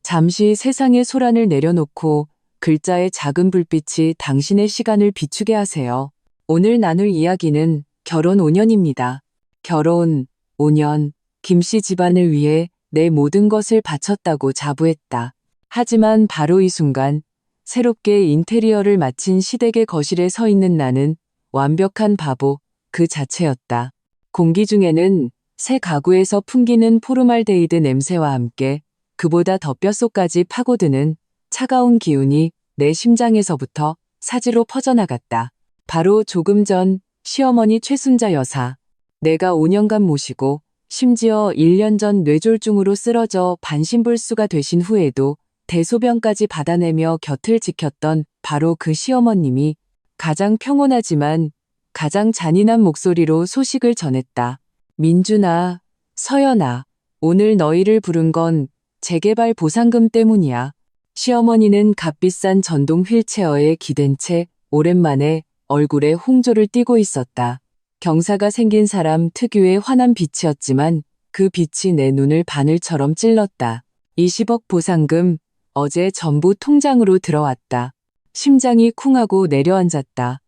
잠시 세상의 소란을 내려놓고 글자의 작은 불빛이 당신의 시간을 비추게 하세요. 오늘 나눌 이야기는 결혼 5년입니다. 결혼 5년, 김씨 집안을 위해 내 모든 것을 바쳤다고 자부했다. 하지만 바로 이 순간 새롭게 인테리어를 마친 시댁의 거실에 서 있는 나는 완벽한 바보 그 자체였다. 공기 중에는 새 가구에서 풍기는 포르말데이드 냄새와 함께 그보다 더 뼛속까지 파고드는 차가운 기운이 내 심장에서부터 사지로 퍼져나갔다. 바로 조금 전 시어머니 최순자 여사. 내가 5년간 모시고 심지어 1년 전 뇌졸중으로 쓰러져 반신불수가 되신 후에도 대소변까지 받아내며 곁을 지켰던 바로 그 시어머님이 가장 평온하지만 가장 잔인한 목소리로 소식을 전했다. 민준아, 서연아, 오늘 너희를 부른 건 재개발 보상금 때문이야. 시어머니는 값비싼 전동 휠체어에 기댄 채 오랜만에 얼굴에 홍조를 띠고 있었다. 경사가 생긴 사람 특유의 환한 빛이었지만 그 빛이 내 눈을 바늘처럼 찔렀다. 20억 보상금, 어제 전부 통장으로 들어왔다. 심장이 쿵하고 내려앉았다.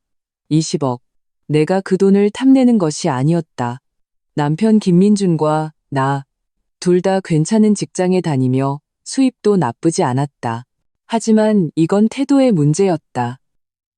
20억. 내가 그 돈을 탐내는 것이 아니었다. 남편 김민준과 나, 둘 다 괜찮은 직장에 다니며 수입도 나쁘지 않았다. 하지만 이건 태도의 문제였다.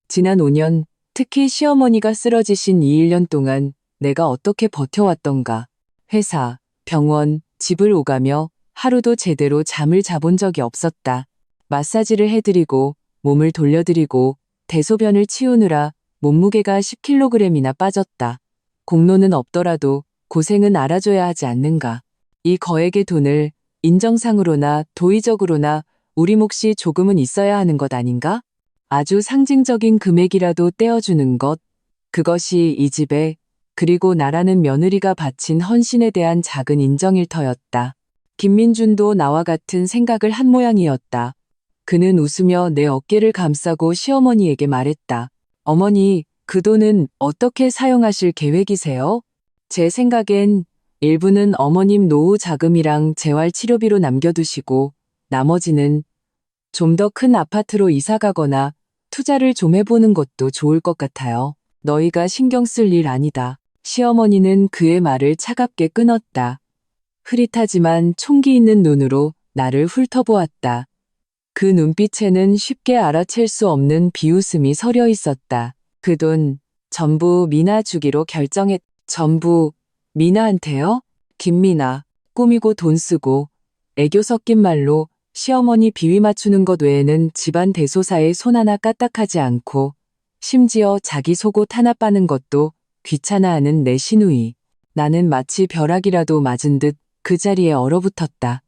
지난 5년, 특히 시어머니가 쓰러지신 이 1년 동안 내가 어떻게 버텨왔던가. 회사, 병원, 집을 오가며 하루도 제대로 잠을 자본 적이 없었다. 마사지를 해드리고 몸을 돌려드리고 대소변을 치우느라 몸무게가 10kg이나 빠졌다. 공로는 없더라도 고생은 알아줘야 하지 않는가. 이 거액의 돈을 인정상으로나 도의적으로나 우리 몫이 조금은 있어야 하는 것 아닌가? 아주 상징적인 금액이라도 떼어주는 것. 그것이 이 집에 그리고 나라는 며느리가 바친 헌신에 대한 작은 인정일터였다. 김민준도 나와 같은 생각을 한 모양이었다. 그는 웃으며 내 어깨를 감싸고 시어머니에게 말했다. 어머니, 그 돈은 어떻게 사용하실 계획이세요? 제 생각엔 일부는 어머님 노후 자금이랑 재활치료비로 남겨두시고 나머지는 좀 더 큰 아파트로 이사 가거나 투자를 좀 해보는 것도 좋을 것 같아요. 너희가 신경 쓸 일 아니다. 시어머니는 그의 말을 차갑게 끊었다. 흐릿하지만 총기 있는 눈으로 나를 훑어보았다. 그 눈빛에는 쉽게 알아챌 수 없는 비웃음이 서려 있었다. 그 돈 전부 미나 주기로 결정했. 전부 미나한테요? 김미나, 꾸미고 돈 쓰고 애교 섞인 말로 시어머니 비위 맞추는 것 외에는 집안 대소사에 손 하나 까딱하지 않고 심지어 자기 속옷 하나 빠는 것도 귀찮아하는 내 시누이. 나는 마치 벼락이라도 맞은 듯 그 자리에 얼어붙었다.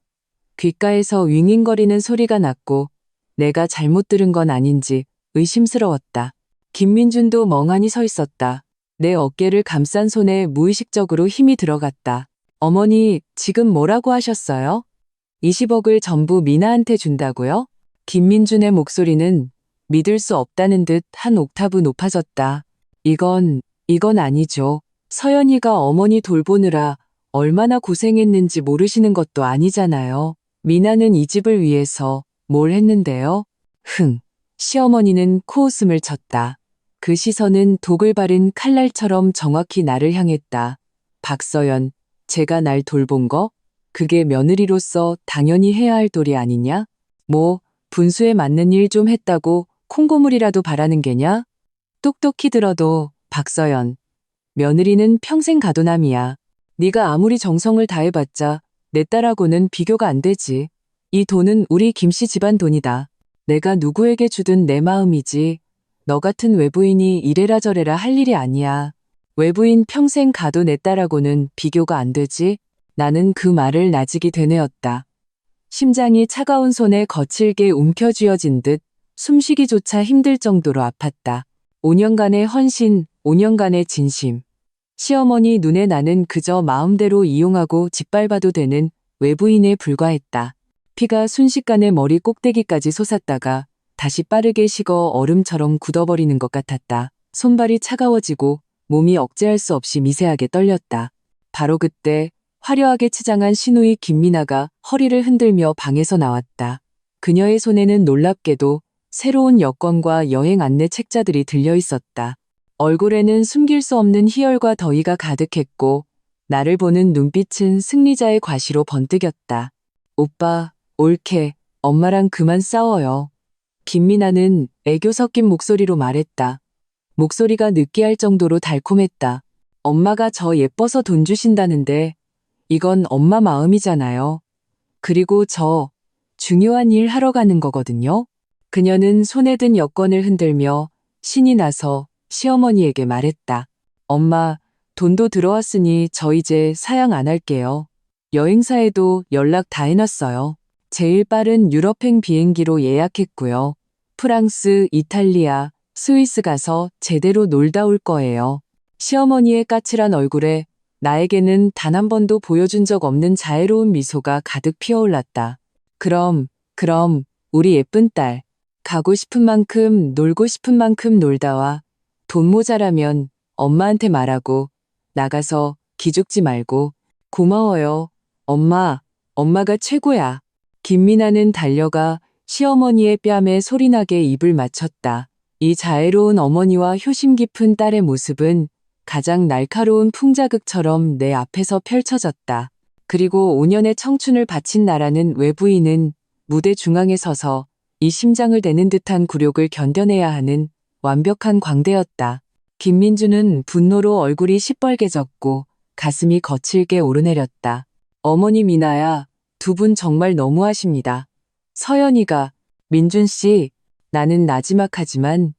귓가에서 윙윙거리는 소리가 났고 내가 잘못 들은 건 아닌지 의심스러웠다. 김민준도 멍하니 서 있었다. 내 어깨를 감싼 손에 무의식적으로 힘이 들어갔다. 어머니, 지금 뭐라고 하셨어요? 20억을 전부 미나한테 준다고요? 김민준의 목소리는 믿을 수 없다는 듯 한 옥타브 높아졌다. 이건 아니죠. 서연이가 어머니 돌보느라 얼마나 고생했는지 모르시는 것도 아니잖아요. 미나는 이 집을 위해서 뭘 했는데요? 시어머니는 코웃음을 쳤다. 그 시선은 독을 바른 칼날처럼 정확히 나를 향했다. 박서연, 제가 날 돌본 거? 그게 며느리로서 당연히 해야 할 도리 아니냐? 뭐, 분수에 맞는 일 좀 했다고 콩고물이라도 바라는 게냐? 똑똑히 들어도 박서연, 며느리는 평생 가도남이야. 네가 아무리 정성을 다해봤자 내 딸하고는 비교가 안 되지. 이 돈은 우리 김씨 집안 돈이다. 내가 누구에게 주든 내 마음이지. 너 같은 외부인이 이래라 저래라 할 일이 아니야. 외부인 평생 가도 내 딸하고는 비교가 안 되지. 나는 그 말을 나직이 되뇌었다. 심장이 차가운 손에 거칠게 움켜쥐어진 듯 숨쉬기조차 힘들 정도로 아팠다. 5년간의 헌신, 5년간의 진심. 시어머니 눈에 나는 그저 마음대로 이용하고 짓밟아도 되는 외부인에 불과했다. 피가 순식간에 머리 꼭대기까지 솟았다가 다시 빠르게 식어 얼음처럼 굳어버리는 것 같았다. 손발이 차가워지고 몸이 억제할 수 없이 미세하게 떨렸다. 바로 그때 화려하게 치장한 시누이 김미나가 허리를 흔들며 방에서 나왔다. 그녀의 손에는 놀랍게도 새로운 여권과 여행 안내 책자들이 들려 있었다. 얼굴에는 숨길 수 없는 희열과 더위가 가득했고 나를 보는 눈빛은 승리자의 과시로 번뜩였다. 오빠, 옳게 엄마랑 그만 싸워요. 김미나는 애교 섞인 목소리로 말했다. 목소리가 느끼할 정도로 달콤했다. 엄마가 저 예뻐서 돈 주신다는데 이건 엄마 마음이잖아요. 그리고 저 중요한 일 하러 가는 거거든요. 그녀는 손에 든 여권을 흔들며 신이 나서 시어머니에게 말했다. 엄마, 돈도 들어왔으니 저 이제 사양 안 할게요. 여행사에도 연락 다 해놨어요. 제일 빠른 유럽행 비행기로 예약했고요. 프랑스, 이탈리아, 스위스 가서 제대로 놀다 올 거예요. 시어머니의 까칠한 얼굴에 나에게는 단 한 번도 보여준 적 없는 자애로운 미소가 가득 피어올랐다. 그럼 우리 예쁜 딸. 가고 싶은 만큼 놀고 싶은 만큼 놀다 와. 돈 모자라면 엄마한테 말하고 나가서 기죽지 말고. 고마워요. 엄마가 최고야. 김미나는 달려가 시어머니의 뺨에 소리나게 입을 맞췄다. 이 자애로운 어머니와 효심 깊은 딸의 모습은 가장 날카로운 풍자극처럼 내 앞에서 펼쳐졌다. 그리고 5년의 청춘을 바친 나라는 외부인은 무대 중앙에 서서 이 심장을 대는 듯한 굴욕을 견뎌내야 하는 완벽한 광대였다. 김민주는 분노로 얼굴이 시뻘개졌고 가슴이 거칠게 오르내렸다. 어머니 미나야, 두 분 정말 너무하십니다. 서연이가, 민준 씨, 나는 나지막하지만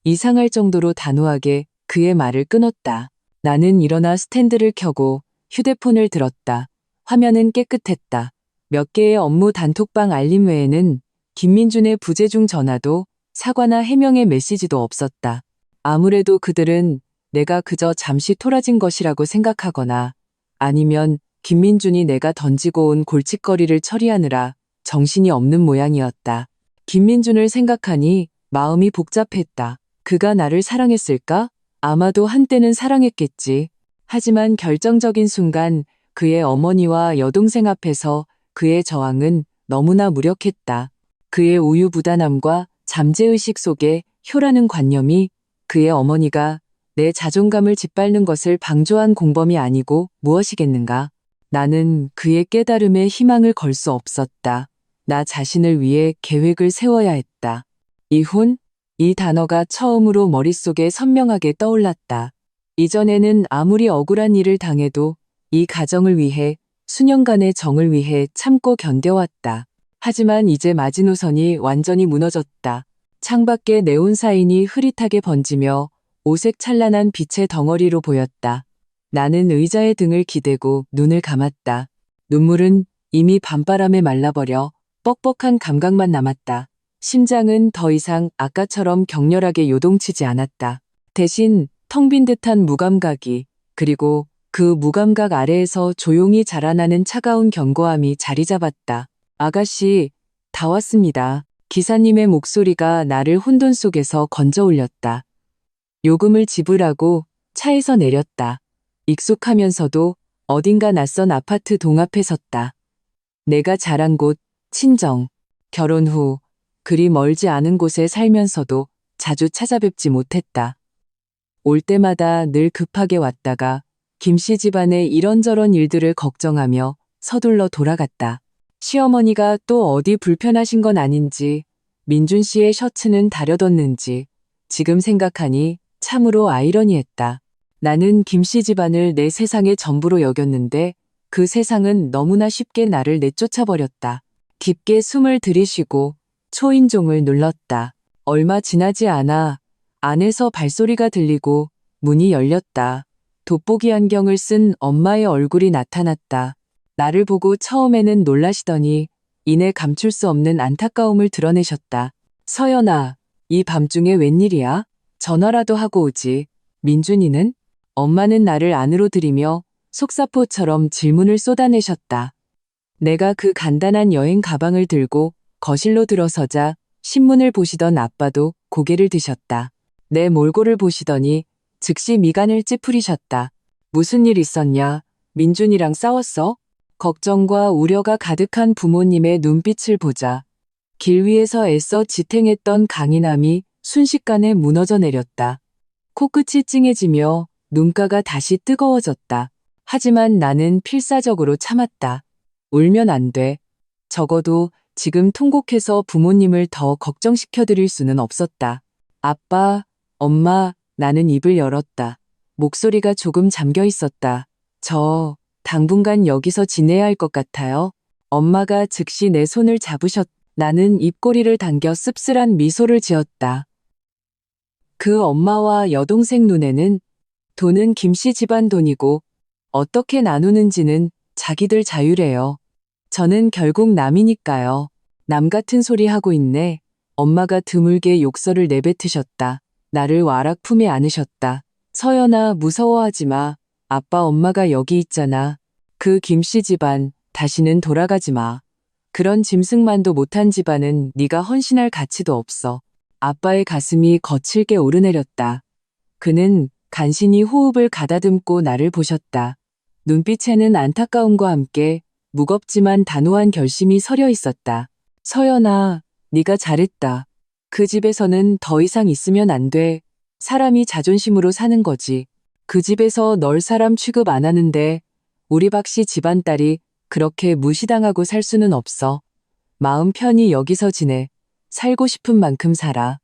이상할 정도로 단호하게 그의 말을 끊었다. 나는 일어나 스탠드를 켜고 휴대폰을 들었다. 화면은 깨끗했다. 몇 개의 업무 단톡방 알림 외에는 김민준의 부재중 전화도 사과나 해명의 메시지도 없었다. 아무래도 그들은 내가 그저 잠시 토라진 것이라고 생각하거나 아니면 김민준이 내가 던지고 온 골칫거리를 처리하느라 정신이 없는 모양이었다. 김민준을 생각하니 마음이 복잡했다. 그가 나를 사랑했을까? 아마도 한때는 사랑했겠지. 하지만 결정적인 순간 그의 어머니와 여동생 앞에서 그의 저항은 너무나 무력했다. 그의 우유부단함과 잠재의식 속에 효라는 관념이 그의 어머니가 내 자존감을 짓밟는 것을 방조한 공범이 아니고 무엇이겠는가. 나는 그의 깨달음에 희망을 걸 수 없었다. 나 자신을 위해 계획을 세워야 했다. 이혼? 이 단어가 처음으로 머릿속에 선명하게 떠올랐다. 이전에는 아무리 억울한 일을 당해도 이 가정을 위해 수년간의 정을 위해 참고 견뎌왔다. 하지만 이제 마지노선이 완전히 무너졌다. 창밖에 네온사인이 흐릿하게 번지며 오색 찬란한 빛의 덩어리로 보였다. 나는 의자에 등을 기대고 눈을 감았다. 눈물은 이미 밤바람에 말라버려 뻑뻑한 감각만 남았다. 심장은 더 이상 아까처럼 격렬하게 요동치지 않았다. 대신 텅 빈 듯한 무감각이, 그리고 그 무감각 아래에서 조용히 자라나는 차가운 견고함이 자리 잡았다. 아가씨, 다 왔습니다. 기사님의 목소리가 나를 혼돈 속에서 건져 올렸다. 요금을 지불하고 차에서 내렸다. 익숙하면서도 어딘가 낯선 아파트 동앞에 섰다. 내가 자란 곳, 친정, 결혼 후 그리 멀지 않은 곳에 살면서도 자주 찾아뵙지 못했다. 올 때마다 늘 급하게 왔다가 김씨 집안의 이런저런 일들을 걱정하며 서둘러 돌아갔다. 시어머니가 또 어디 불편하신 건 아닌지, 민준 씨의 셔츠는 다려뒀는지 지금 생각하니 참으로 아이러니했다. 나는 김씨 집안을 내 세상의 전부로 여겼는데 그 세상은 너무나 쉽게 나를 내쫓아버렸다. 깊게 숨을 들이쉬고 초인종을 눌렀다. 얼마 지나지 않아 안에서 발소리가 들리고 문이 열렸다. 돋보기 안경을 쓴 엄마의 얼굴이 나타났다. 나를 보고 처음에는 놀라시더니 이내 감출 수 없는 안타까움을 드러내셨다. 서연아, 이 밤중에 웬일이야? 전화라도 하고 오지. 민준이는? 엄마는 나를 안으로 들이며 속사포처럼 질문을 쏟아내셨다. 내가 그 간단한 여행 가방을 들고 거실로 들어서자 신문을 보시던 아빠도 고개를 드셨다. 내 몰골을 보시더니 즉시 미간을 찌푸리셨다. 무슨 일 있었냐? 민준이랑 싸웠어? 걱정과 우려가 가득한 부모님의 눈빛을 보자 길 위에서 애써 지탱했던 강인함이 순식간에 무너져 내렸다. 코끝이 찡해지며 눈가가 다시 뜨거워졌다. 하지만 나는 필사적으로 참았다. 울면 안 돼. 적어도 지금 통곡해서 부모님을 더 걱정시켜드릴 수는 없었다. 아빠, 엄마, 나는 입을 열었다. 목소리가 조금 잠겨 있었다. 저, 당분간 여기서 지내야 할 것 같아요. 엄마가 즉시 내 손을 잡으셨다. 나는 입꼬리를 당겨 씁쓸한 미소를 지었다. 그 엄마와 여동생 눈에는 돈은 김씨 집안 돈이고 어떻게 나누는지는 자기들 자유래요. 저는 결국 남이니까요. 남 같은 소리 하고 있네. 엄마가 드물게 욕설을 내뱉으셨다. 나를 와락 품에 안으셨다. 서연아, 무서워하지 마. 아빠 엄마가 여기 있잖아. 그 김씨 집안 다시는 돌아가지 마. 그런 짐승만도 못한 집안은 네가 헌신할 가치도 없어. 아빠의 가슴이 거칠게 오르내렸다. 그는 간신히 호흡을 가다듬고 나를 보셨다. 눈빛에는 안타까움과 함께 무겁지만 단호한 결심이 서려 있었다. 서연아, 네가 잘했다. 그 집에서는 더 이상 있으면 안 돼. 사람이 자존심으로 사는 거지. 그 집에서 널 사람 취급 안 하는데 우리 박씨 집안 딸이 그렇게 무시당하고 살 수는 없어. 마음 편히 여기서 지내. 살고 싶은 만큼 살아.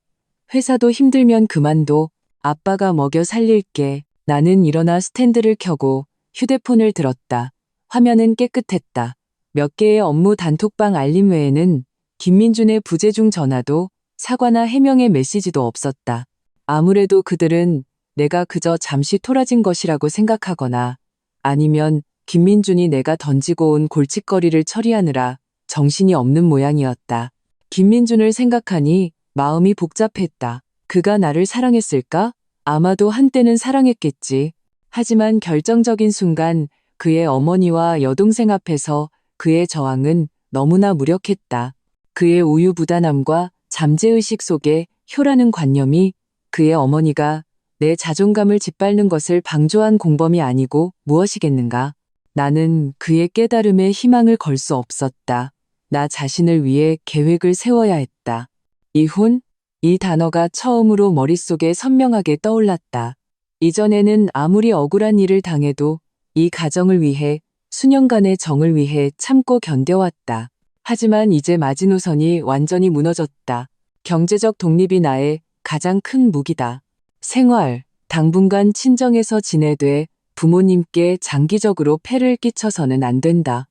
회사도 힘들면 그만둬. 아빠가 먹여 살릴게. 나는 일어나 스탠드를 켜고 휴대폰을 들었다. 화면은 깨끗했다. 몇 개의 업무 단톡방 알림 외에는 김민준의 부재중 전화도 사과나 해명의 메시지도 없었다. 아무래도 그들은 내가 그저 잠시 토라진 것이라고 생각하거나 아니면 김민준이 내가 던지고 온 골칫거리를 처리하느라 정신이 없는 모양이었다. 김민준을 생각하니 마음이 복잡했다. 그가 나를 사랑했을까? 아마도 한때는 사랑했겠지. 하지만 결정적인 순간 그의 어머니와 여동생 앞에서 그의 저항은 너무나 무력했다. 그의 우유부단함과 잠재의식 속에 효라는 관념이 그의 어머니가 내 자존감을 짓밟는 것을 방조한 공범이 아니고 무엇이겠는가. 나는 그의 깨달음에 희망을 걸 수 없었다. 나 자신을 위해 계획을 세워야 했다. 이혼? 이 단어가 처음으로 머릿속에 선명하게 떠올랐다. 이전에는 아무리 억울한 일을 당해도 이 가정을 위해 수년간의 정을 위해 참고 견뎌왔다. 하지만 이제 마지노선이 완전히 무너졌다. 경제적 독립이 나의 가장 큰 무기다. 생활, 당분간 친정에서 지내되 부모님께 장기적으로 폐를 끼쳐서는 안 된다.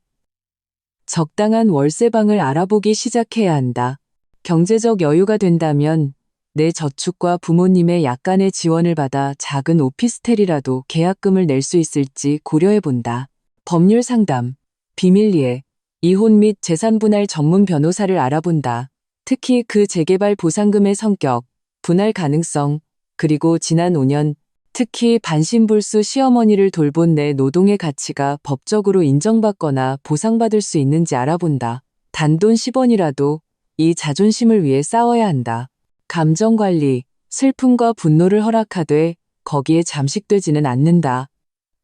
적당한 월세방을 알아보기 시작해야 한다. 경제적 여유가 된다면 내 저축과 부모님의 약간의 지원을 받아 작은 오피스텔이라도 계약금을 낼 수 있을지 고려해본다. 법률 상담, 비밀리에, 이혼 및 재산 분할 전문 변호사를 알아본다. 특히 그 재개발 보상금의 성격, 분할 가능성, 그리고 지난 5년 특히 반신불수 시어머니를 돌본 내 노동의 가치가 법적으로 인정받거나 보상받을 수 있는지 알아본다. 단돈 10원이라도 이 자존심을 위해 싸워야 한다. 감정관리, 슬픔과 분노를 허락하되 거기에 잠식되지는 않는다.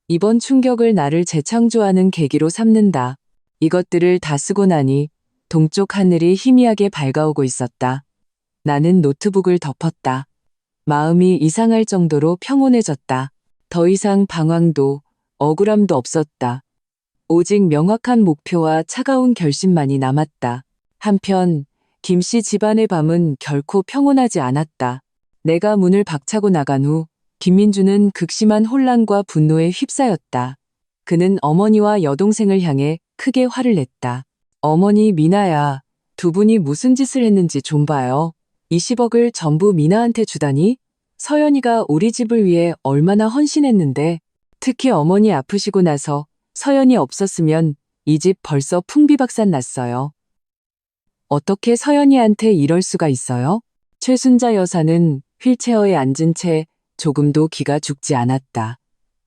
이번 충격을 나를 재창조하는 계기로 삼는다. 이것들을 다 쓰고 나니 동쪽 하늘이 희미하게 밝아오고 있었다. 나는 노트북을 덮었다. 마음이 이상할 정도로 평온해졌다. 더 이상 방황도 억울함도 없었다. 오직 명확한 목표와 차가운 결심만이 남았다. 한편 김씨 집안의 밤은 결코 평온하지 않았다. 내가 문을 박차고 나간 후 김민주는 극심한 혼란과 분노에 휩싸였다. 그는 어머니와 여동생을 향해 크게 화를 냈다. 어머니 미나야, 두 분이 무슨 짓을 했는지 좀 봐요. 20억을 전부 미나한테 주다니? 서연이가 우리 집을 위해 얼마나 헌신했는데, 특히 어머니 아프시고 나서 서연이 없었으면 이 집 벌써 풍비박산 났어요. 어떻게 서연이한테 이럴 수가 있어요? 최순자 여사는 휠체어에 앉은 채 조금도 기가 죽지 않았다.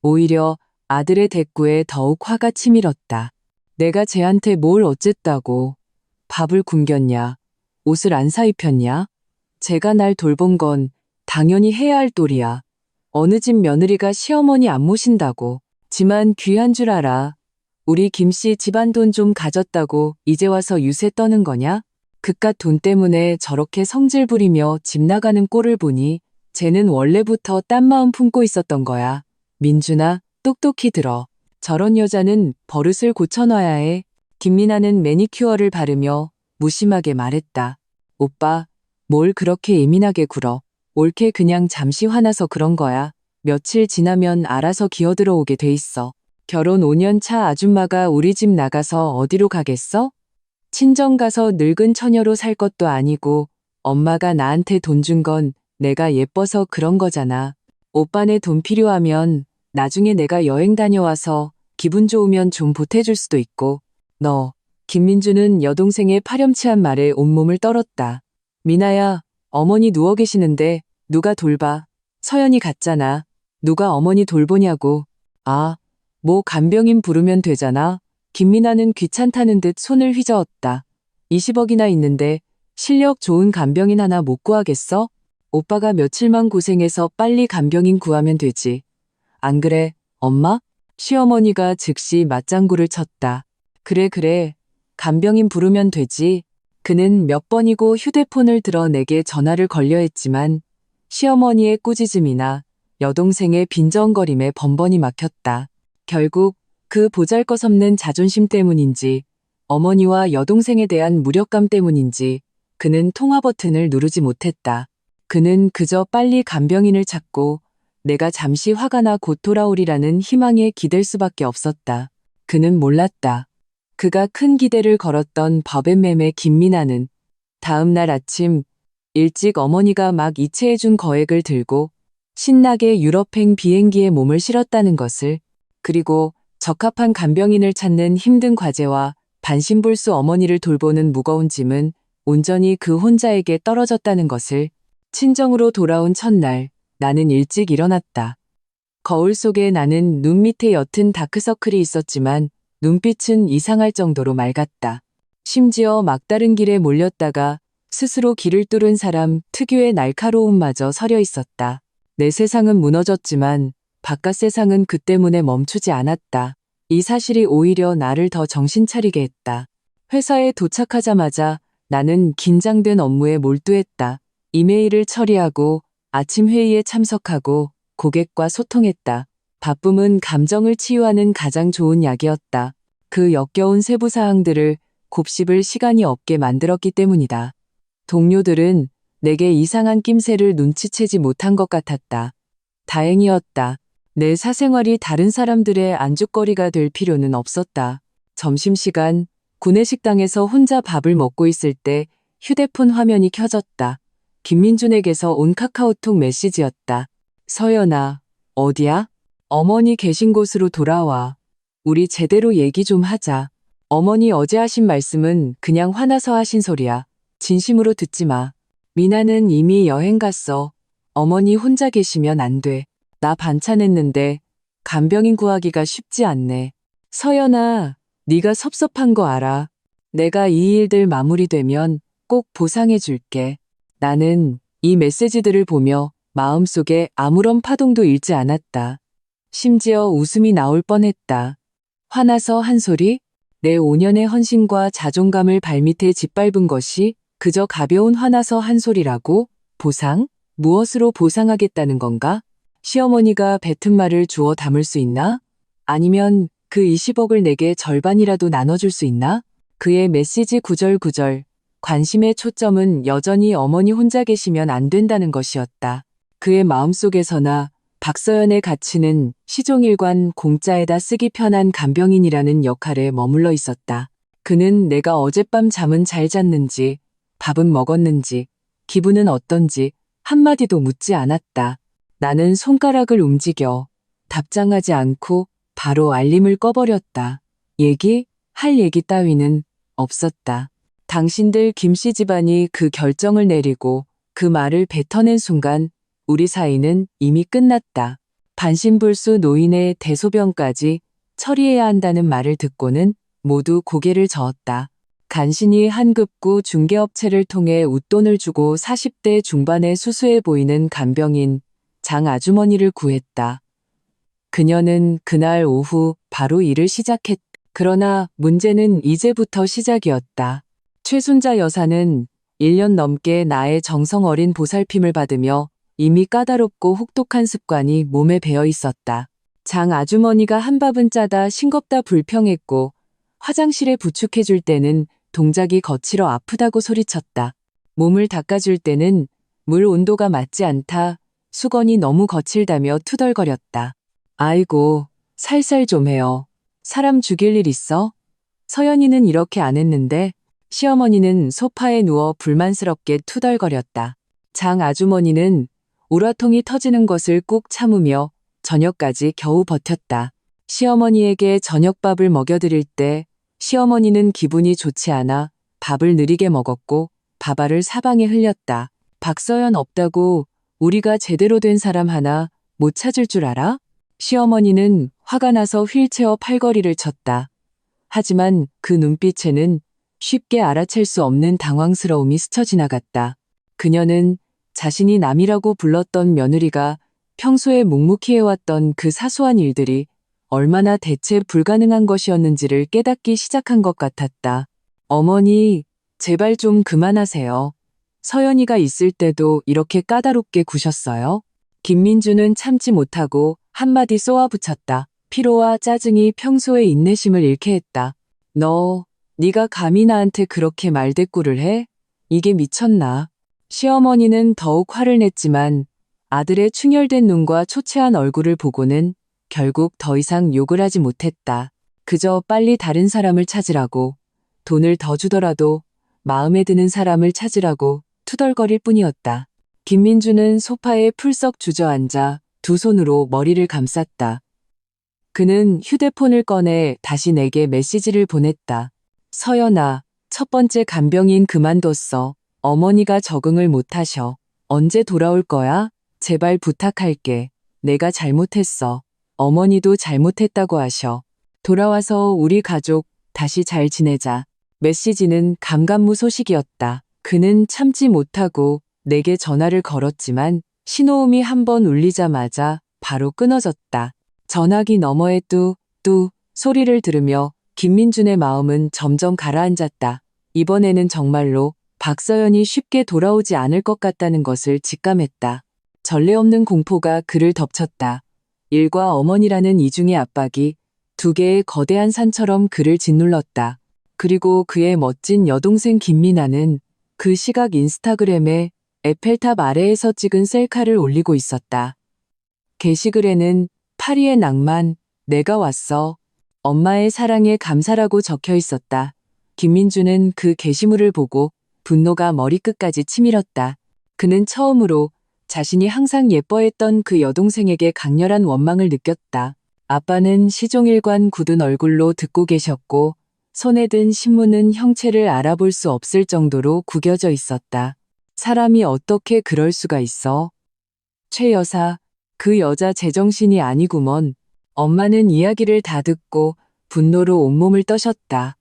오히려 아들의 대꾸에 더욱 화가 치밀었다. 내가 쟤한테 뭘 어쨌다고. 밥을 굶겼냐? 옷을 안 사입혔냐? 쟤가 날 돌본 건 당연히 해야 할 도리야. 어느 집 며느리가 시어머니 안 모신다고. 지만 귀한 줄 알아. 우리 김씨 집안 돈 좀 가졌다고 이제 와서 유세 떠는 거냐? 그깟 돈 때문에 저렇게 성질 부리며 집 나가는 꼴을 보니 쟤는 원래부터 딴 마음 품고 있었던 거야. 민준아, 똑똑히 들어. 저런 여자는 버릇을 고쳐놔야 해. 김민아는 매니큐어를 바르며 무심하게 말했다. 오빠, 뭘 그렇게 예민하게 굴어. 옳게 그냥 잠시 화나서 그런 거야. 며칠 지나면 알아서 기어들어오게 돼 있어. 결혼 5년 차 아줌마가 우리 집 나가서 어디로 가겠어? 친정 가서 늙은 처녀로 살 것도 아니고 엄마가 나한테 돈 준 건 내가 예뻐서 그런 거잖아. 오빠네 돈 필요하면 나중에 내가 여행 다녀와서 기분 좋으면 좀 보태줄 수도 있고. 너, 김민주는 여동생의 파렴치한 말에 온몸을 떨었다. 미나야, 어머니 누워 계시는데 누가 돌봐. 서연이 갔잖아. 누가 어머니 돌보냐고. 아, 뭐 간병인 부르면 되잖아. 김미나는 귀찮다는 듯 손을 휘저었다. 20억이나 있는데 실력 좋은 간병인 하나 못 구하겠어? 오빠가 며칠만 고생해서 빨리 간병인 구하면 되지. 안 그래, 엄마? 시어머니가 즉시 맞장구를 쳤다. 그래, 간병인 부르면 되지. 그는 몇 번이고 휴대폰을 들어 내게 전화를 걸려 했지만 시어머니의 꾸짖음이나 여동생의 빈정거림에 번번이 막혔다. 결국 그 보잘것없는 자존심 때문인지 어머니와 여동생에 대한 무력감 때문인지 그는 통화 버튼을 누르지 못했다. 그는 그저 빨리 간병인을 찾고 내가 잠시 화가 나 곧 돌아오리라는 희망에 기댈 수밖에 없었다. 그는 몰랐다. 그가 큰 기대를 걸었던 버벤맴의 김미나는 다음 날 아침 일찍 어머니가 막 이체해준 거액을 들고 신나게 유럽행 비행기에 몸을 실었다는 것을, 그리고 적합한 간병인을 찾는 힘든 과제와 반신불수 어머니를 돌보는 무거운 짐은 온전히 그 혼자에게 떨어졌다는 것을, 친정으로 돌아온 첫날 나는 일찍 일어났다. 거울 속에 나는 눈 밑에 옅은 다크서클이 있었지만 눈빛은 이상할 정도로 맑았다. 심지어 막다른 길에 몰렸다가 스스로 길을 뚫은 사람 특유의 날카로움마저 서려 있었다. 내 세상은 무너졌지만 바깥 세상은 그 때문에 멈추지 않았다. 이 사실이 오히려 나를 더 정신 차리게 했다. 회사에 도착하자마자 나는 긴장된 업무에 몰두했다. 이메일을 처리하고 아침 회의에 참석하고 고객과 소통했다. 바쁨은 감정을 치유하는 가장 좋은 약이었다. 그 역겨운 세부 사항들을 곱씹을 시간이 없게 만들었기 때문이다. 동료들은 내게 이상한 낌새를 눈치채지 못한 것 같았다. 다행이었다. 내 사생활이 다른 사람들의 안주거리가 될 필요는 없었다. 점심시간 구내식당에서 혼자 밥을 먹고 있을 때 휴대폰 화면이 켜졌다. 김민준에게서 온 카카오톡 메시지였다. 서연아, 어디야? 어머니 계신 곳으로 돌아와. 우리 제대로 얘기 좀 하자. 어머니 어제 하신 말씀은 그냥 화나서 하신 소리야. 진심으로 듣지 마. 미나는 이미 여행 갔어. 어머니 혼자 계시면 안 돼. 나 반찬했는데 간병인 구하기가 쉽지 않네. 서연아, 네가 섭섭한 거 알아. 내가 이 일들 마무리되면 꼭 보상해 줄게. 나는 이 메시지들을 보며 마음속에 아무런 파동도 일지 않았다. 심지어 웃음이 나올 뻔했다. 화나서 한 소리? 내 5년의 헌신과 자존감을 발밑에 짓밟은 것이 그저 가벼운 화나서 한 소리라고? 보상? 무엇으로 보상하겠다는 건가? 시어머니가 뱉은 말을 주워 담을 수 있나? 아니면 그 20억을 내게 절반이라도 나눠줄 수 있나? 그의 메시지 구절구절, 관심의 초점은 여전히 어머니 혼자 계시면 안 된다는 것이었다. 그의 마음속에서나 박서연의 가치는 시종일관 공짜에다 쓰기 편한 간병인이라는 역할에 머물러 있었다. 그는 내가 어젯밤 잠은 잘 잤는지, 밥은 먹었는지, 기분은 어떤지 한마디도 묻지 않았다. 나는 손가락을 움직여 답장하지 않고 바로 알림을 꺼버렸다. 할 얘기 따위는 없었다. 당신들 김씨 집안이 그 결정을 내리고 그 말을 뱉어낸 순간 우리 사이는 이미 끝났다. 반신불수 노인의 대소변까지 처리해야 한다는 말을 듣고는 모두 고개를 저었다. 간신히 한급구 중개업체를 통해 웃돈을 주고 40대 중반에 수수해 보이는 간병인 장 아주머니를 구했다. 그녀는 그날 오후 바로 일을 시작했다. 그러나 문제는 이제부터 시작이었다. 최순자 여사는 1년 넘게 나의 정성 어린 보살핌을 받으며 이미 까다롭고 혹독한 습관이 몸에 배어 있었다. 장 아주머니가 한밥은 짜다 싱겁다 불평했고 화장실에 부축해줄 때는 동작이 거칠어 아프다고 소리쳤다. 몸을 닦아줄 때는 물 온도가 맞지 않다, 수건이 너무 거칠다며 투덜거렸다. 아이고, 살살 좀 해요. 사람 죽일 일 있어? 서연이는 이렇게 안 했는데 시어머니는 소파에 누워 불만스럽게 투덜거렸다. 장 아주머니는 우라통이 터지는 것을 꾹 참으며 저녁까지 겨우 버텼다. 시어머니에게 저녁밥을 먹여드릴 때 시어머니는 기분이 좋지 않아 밥을 느리게 먹었고 밥알을 사방에 흘렸다. 박서연 없다고 우리가 제대로 된 사람 하나 못 찾을 줄 알아? 시어머니는 화가 나서 휠체어 팔걸이를 쳤다. 하지만 그 눈빛에는 쉽게 알아챌 수 없는 당황스러움이 스쳐 지나갔다. 그녀는 자신이 남이라고 불렀던 며느리가 평소에 묵묵히 해왔던 그 사소한 일들이 얼마나 대체 불가능한 것이었는지를 깨닫기 시작한 것 같았다. 어머니, 제발 좀 그만하세요. 서연이가 있을 때도 이렇게 까다롭게 구셨어요? 김민주는 참지 못하고 한마디 쏘아붙였다. 피로와 짜증이 평소의 인내심을 잃게 했다. 네가 감히 나한테 그렇게 말대꾸를 해? 이게 미쳤나? 시어머니는 더욱 화를 냈지만 아들의 충혈된 눈과 초췌한 얼굴을 보고는 결국 더 이상 욕을 하지 못했다. 그저 빨리 다른 사람을 찾으라고, 돈을 더 주더라도 마음에 드는 사람을 찾으라고 투덜거릴 뿐이었다. 김민주는 소파에 풀썩 주저앉아 두 손으로 머리를 감쌌다. 그는 휴대폰을 꺼내 다시 내게 메시지를 보냈다. 서연아, 첫 번째 간병인 그만뒀어. 어머니가 적응을 못하셔. 언제 돌아올 거야? 제발 부탁할게. 내가 잘못했어. 어머니도 잘못했다고 하셔. 돌아와서 우리 가족 다시 잘 지내자. 메시지는 감감무소식이었다. 그는 참지 못하고 내게 전화를 걸었지만 신호음이 한 번 울리자마자 바로 끊어졌다. 전화기 너머의 뚜 소리를 들으며 김민준의 마음은 점점 가라앉았다. 이번에는 정말로 박서연이 쉽게 돌아오지 않을 것 같다는 것을 직감했다. 전례 없는 공포가 그를 덮쳤다. 일과 어머니라는 이중의 압박이 두 개의 거대한 산처럼 그를 짓눌렀다. 그리고 그의 멋진 여동생 김미나는 그 시각 인스타그램에 에펠탑 아래에서 찍은 셀카를 올리고 있었다. 게시글에는 파리의 낭만, 내가 왔어. 엄마의 사랑에 감사라고 적혀 있었다. 김민주는 그 게시물을 보고 분노가 머리끝까지 치밀었다. 그는 처음으로 자신이 항상 예뻐했던 그 여동생에게 강렬한 원망을 느꼈다. 아빠는 시종일관 굳은 얼굴로 듣고 계셨고 손에 든 신문은 형체를 알아볼 수 없을 정도로 구겨져 있었다. 사람이 어떻게 그럴 수가 있어? 최 여사, 그 여자 제정신이 아니구먼. 엄마는 이야기를 다 듣고 분노로 온몸을 떠셨다.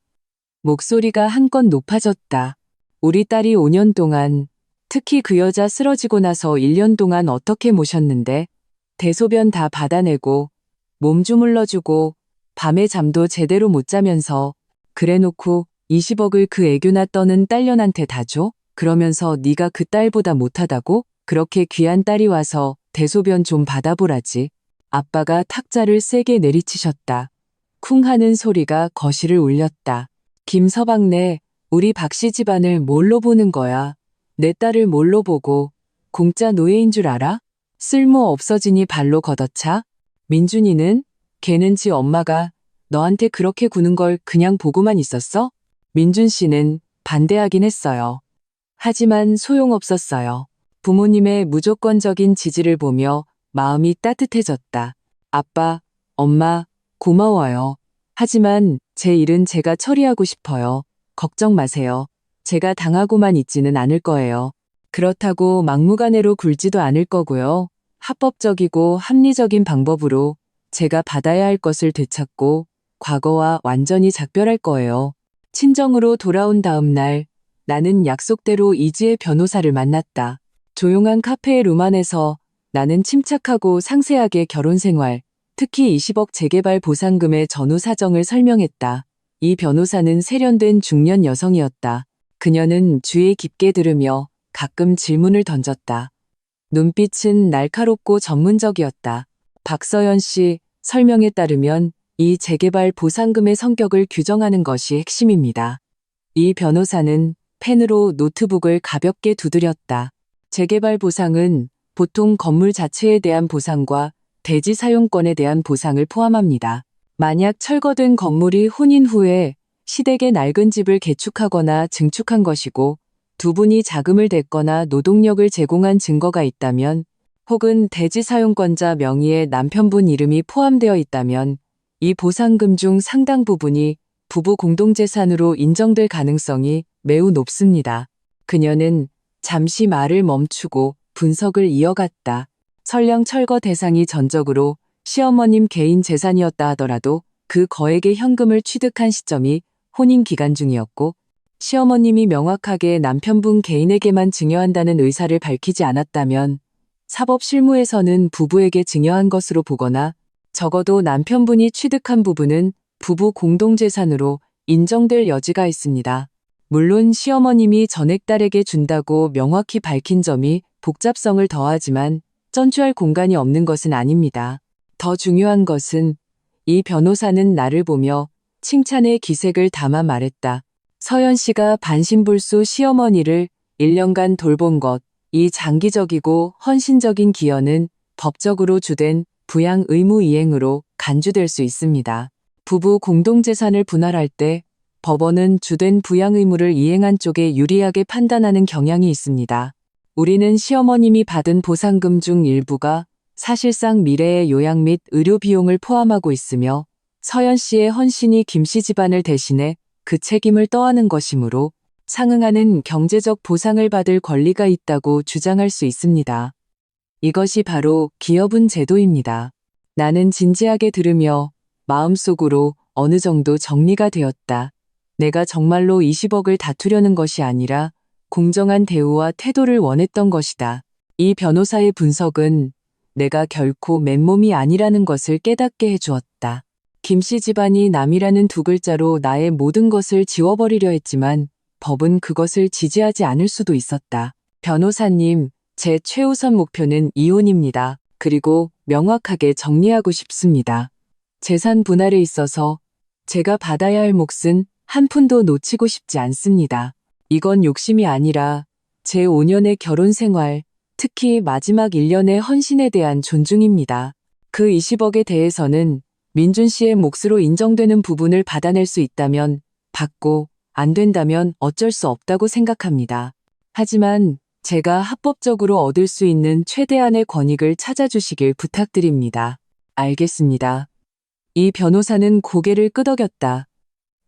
목소리가 한껏 높아졌다. 우리 딸이 5년 동안, 특히 그 여자 쓰러지고 나서 1년 동안 어떻게 모셨는데 대소변 다 받아내고 몸 주물러주고 밤에 잠도 제대로 못 자면서 그래놓고 20억을 그 애교나 떠는 딸년한테 다 줘? 그러면서 네가 그 딸보다 못하다고? 그렇게 귀한 딸이 와서 대소변 좀 받아보라지. 아빠가 탁자를 세게 내리치셨다. 쿵 하는 소리가 거실을 울렸다. 김서방네, 우리 박씨 집안을 뭘로 보는 거야? 내 딸을 뭘로 보고 공짜 노예인 줄 알아? 쓸모 없어지니 발로 걷어차? 민준이는? 걔는 지 엄마가 너한테 그렇게 구는 걸 그냥 보고만 있었어? 민준 씨는 반대하긴 했어요. 하지만 소용없었어요. 부모님의 무조건적인 지지를 보며 마음이 따뜻해졌다. 아빠, 엄마, 고마워요. 하지만 제 일은 제가 처리하고 싶어요. 걱정 마세요. 제가 당하고만 있지는 않을 거예요. 그렇다고 막무가내로 굴지도 않을 거고요. 합법적이고 합리적인 방법으로 제가 받아야 할 것을 되찾고 과거와 완전히 작별할 거예요. 친정으로 돌아온 다음 날 나는 약속대로 이지혜 변호사를 만났다. 조용한 카페의 룸 안에서 나는 침착하고 상세하게 결혼 생활, 특히 20억 재개발 보상금의 전후 사정을 설명했다. 이 변호사는 세련된 중년 여성이었다. 그녀는 주의 깊게 들으며 가끔 질문을 던졌다. 눈빛은 날카롭고 전문적이었다. 박서연 씨, 설명에 따르면 이 재개발 보상금의 성격을 규정하는 것이 핵심입니다. 이 변호사는 펜으로 노트북을 가볍게 두드렸다. 재개발 보상은 보통 건물 자체에 대한 보상과 대지 사용권에 대한 보상을 포함합니다. 만약 철거된 건물이 혼인 후에 시댁의 낡은 집을 개축하거나 증축한 것이고 두 분이 자금을 댔거나 노동력을 제공한 증거가 있다면 혹은 대지 사용권자 명의의 남편분 이름이 포함되어 있다면 이 보상금 중 상당 부분이 부부 공동재산으로 인정될 가능성이 매우 높습니다. 그녀는 잠시 말을 멈추고 분석을 이어갔다. 설령 철거 대상이 전적으로 시어머님 개인 재산이었다 하더라도 그 거액의 현금을 취득한 시점이 혼인 기간 중이었고 시어머님이 명확하게 남편분 개인에게만 증여한다는 의사를 밝히지 않았다면 사법 실무에서는 부부에게 증여한 것으로 보거나 적어도 남편분이 취득한 부분은 부부 공동재산으로 인정될 여지가 있습니다. 물론 시어머님이 전액딸에게 준다고 명확히 밝힌 점이 복잡성을 더하지만 쩐주할 공간이 없는 것은 아닙니다. 더 중요한 것은 이 변호사는 나를 보며 칭찬의 기색을 담아 말했다. 서연 씨가 반신불수 시어머니를 1년간 돌본 것, 이 장기적이고 헌신적인 기여는 법적으로 주된 부양 의무 이행으로 간주될 수 있습니다. 부부 공동재산을 분할할 때 법원은 주된 부양 의무를 이행한 쪽에 유리하게 판단하는 경향이 있습니다. 우리는 시어머님이 받은 보상금 중 일부가 사실상 미래의 요양 및 의료 비용을 포함하고 있으며 서연 씨의 헌신이 김 씨 집안을 대신해 그 책임을 떠안은 것이므로 상응하는 경제적 보상을 받을 권리가 있다고 주장할 수 있습니다. 이것이 바로 기여분 제도입니다. 나는 진지하게 들으며 마음속으로 어느 정도 정리가 되었다. 내가 정말로 20억을 다투려는 것이 아니라 공정한 대우와 태도를 원했던 것이다. 이 변호사의 분석은 내가 결코 맨몸이 아니라는 것을 깨닫게 해주었다. 김씨 집안이 남이라는 두 글자로 나의 모든 것을 지워버리려 했지만 법은 그것을 지지하지 않을 수도 있었다. 변호사님, 제 최우선 목표는 이혼입니다. 그리고 명확하게 정리하고 싶습니다. 재산 분할에 있어서 제가 받아야 할 몫은 한 푼도 놓치고 싶지 않습니다. 이건 욕심이 아니라 제 5년의 결혼 생활, 특히 마지막 1년의 헌신에 대한 존중입니다. 그 20억에 대해서는 민준 씨의 몫으로 인정되는 부분을 받아낼 수 있다면 받고 안 된다면 어쩔 수 없다고 생각합니다. 하지만 제가 합법적으로 얻을 수 있는 최대한의 권익을 찾아주시길 부탁드립니다. 알겠습니다. 이 변호사는 고개를 끄덕였다.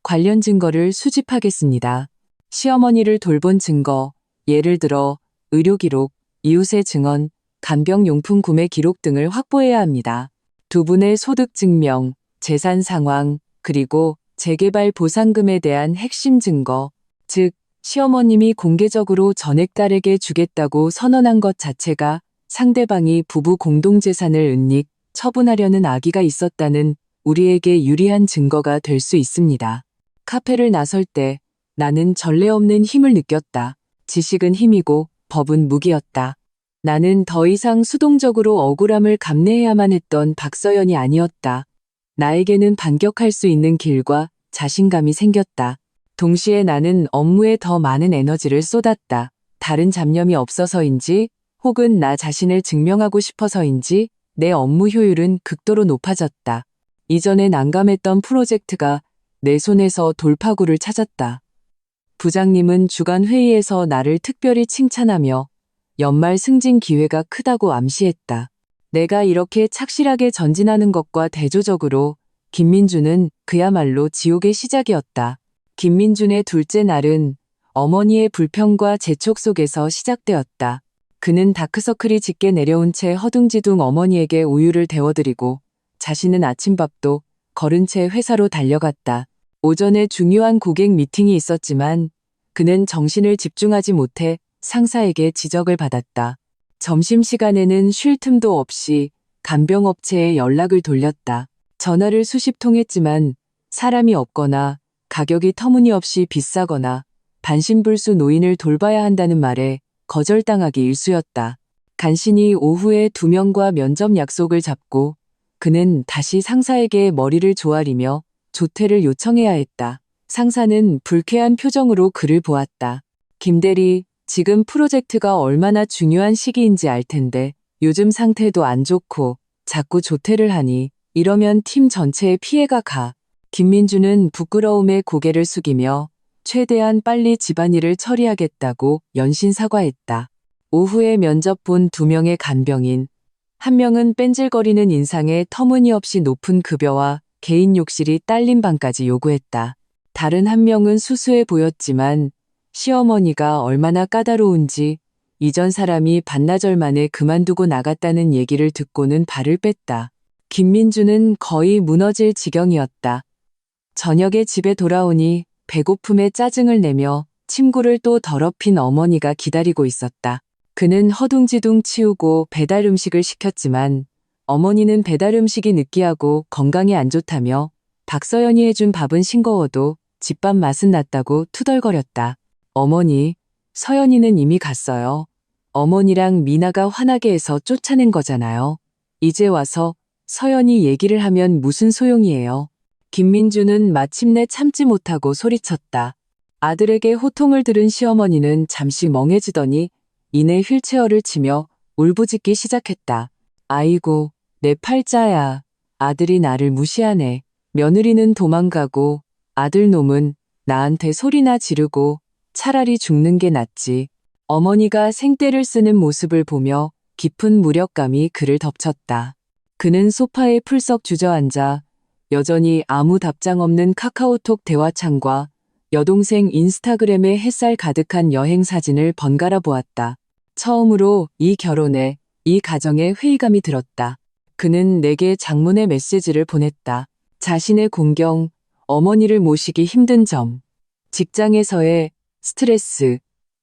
관련 증거를 수집하겠습니다. 시어머니를 돌본 증거, 예를 들어 의료 기록, 이웃의 증언, 간병용품 구매 기록 등을 확보해야 합니다. 두 분의 소득 증명, 재산 상황, 그리고 재개발 보상금에 대한 핵심 증거, 즉 시어머님이 공개적으로 전액딸에게 주겠다고 선언한 것 자체가 상대방이 부부 공동재산을 은닉, 처분하려는 악의가 있었다는 우리에게 유리한 증거가 될 수 있습니다. 카페를 나설 때 나는 전례 없는 힘을 느꼈다. 지식은 힘이고 법은 무기였다. 나는 더 이상 수동적으로 억울함을 감내해야만 했던 박서연이 아니었다. 나에게는 반격할 수 있는 길과 자신감이 생겼다. 동시에 나는 업무에 더 많은 에너지를 쏟았다. 다른 잡념이 없어서인지 혹은 나 자신을 증명하고 싶어서인지 내 업무 효율은 극도로 높아졌다. 이전에 난감했던 프로젝트가 내 손에서 돌파구를 찾았다. 부장님은 주간 회의에서 나를 특별히 칭찬하며 연말 승진 기회가 크다고 암시했다. 내가 이렇게 착실하게 전진하는 것과 대조적으로 김민준은 그야말로 지옥의 시작이었다. 김민준의 둘째 날은 어머니의 불평과 재촉 속에서 시작되었다. 그는 다크서클이 짙게 내려온 채 허둥지둥 어머니에게 우유를 데워드리고 자신은 아침밥도 거른 채 회사로 달려갔다. 오전에 중요한 고객 미팅이 있었지만 그는 정신을 집중하지 못해 상사에게 지적을 받았다. 점심시간에는 쉴 틈도 없이 간병업체에 연락을 돌렸다. 전화를 수십 통 했지만 사람이 없거나 가격이 터무니없이 비싸거나 반신불수 노인을 돌봐야 한다는 말에 거절당하기 일쑤였다. 간신히 오후에 2명과 면접 약속을 잡고 그는 다시 상사에게 머리를 조아리며 조퇴를 요청해야 했다. 상사는 불쾌한 표정으로 그를 보았다. 김대리, 지금 프로젝트가 얼마나 중요한 시기인지 알 텐데 요즘 상태도 안 좋고 자꾸 조퇴를 하니 이러면 팀 전체에 피해가 가. 김민주는 부끄러움에 고개를 숙이며 최대한 빨리 집안일을 처리하겠다고 연신 사과했다. 오후에 면접 본 2명의 간병인, 1명은 뺀질거리는 인상에 터무니없이 높은 급여와 개인 욕실이 딸린 방까지 요구했다. 다른 1명은 수수해 보였지만 시어머니가 얼마나 까다로운지 이전 사람이 반나절 만에 그만두고 나갔다는 얘기를 듣고는 발을 뺐다. 김민주는 거의 무너질 지경이었다. 저녁에 집에 돌아오니 배고픔에 짜증을 내며 침구를 또 더럽힌 어머니가 기다리고 있었다. 그는 허둥지둥 치우고 배달 음식을 시켰지만 어머니는 배달 음식이 느끼하고 건강에 안 좋다며 박서연이 해준 밥은 싱거워도 집밥 맛은 났다고 투덜거렸다. 어머니, 서연이는 이미 갔어요. 어머니랑 미나가 화나게 해서 쫓아낸 거잖아요. 이제 와서 서연이 얘기를 하면 무슨 소용이에요. 김민주는 마침내 참지 못하고 소리쳤다. 아들에게 호통을 들은 시어머니는 잠시 멍해지더니 이내 휠체어를 치며 울부짖기 시작했다. 아이고, 내 팔자야. 아들이 나를 무시하네. 며느리는 도망가고 아들놈은 나한테 소리나 지르고 차라리 죽는 게 낫지. 어머니가 생떼를 쓰는 모습을 보며 깊은 무력감이 그를 덮쳤다. 그는 소파에 풀썩 주저앉아 여전히 아무 답장 없는 카카오톡 대화창과 여동생 인스타그램에 햇살 가득한 여행 사진을 번갈아 보았다. 처음으로 이 결혼에, 이 가정에 회의감이 들었다. 그는 내게 장문의 메시지를 보냈다. 자신의 공경, 어머니를 모시기 힘든 점, 직장에서의 스트레스,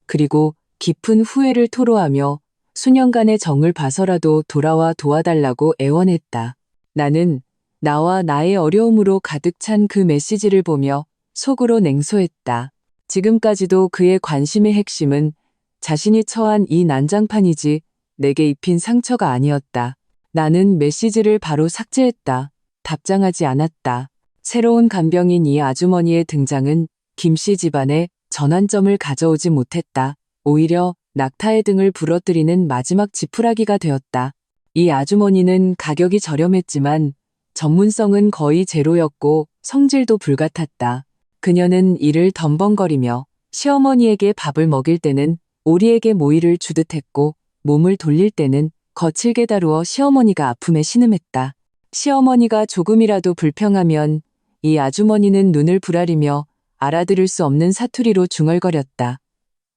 그리고 깊은 후회를 토로하며 수년간의 정을 봐서라도 돌아와 도와달라고 애원했다. 나는 나와 나의 어려움으로 가득 찬 그 메시지를 보며 속으로 냉소했다. 지금까지도 그의 관심의 핵심은 자신이 처한 이 난장판이지 내게 입힌 상처가 아니었다. 나는 메시지를 바로 삭제했다. 답장하지 않았다. 새로운 간병인 이 아주머니의 등장은 김씨 집안에 전환점을 가져오지 못했다. 오히려 낙타의 등을 부러뜨리는 마지막 지푸라기가 되었다. 이 아주머니는 가격이 저렴했지만 전문성은 거의 제로였고 성질도 불같았다. 그녀는 이를 덤벙거리며 시어머니에게 밥을 먹일 때는 오리에게 모이를 주듯 했고 몸을 돌릴 때는 거칠게 다루어 시어머니가 아픔에 신음했다. 시어머니가 조금이라도 불평하면 이 아주머니는 눈을 부라리며 알아들을 수 없는 사투리로 중얼거렸다.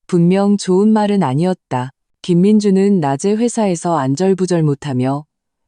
분명 좋은 말은 아니었다. 김민주는 낮에 회사에서 안절부절 못하며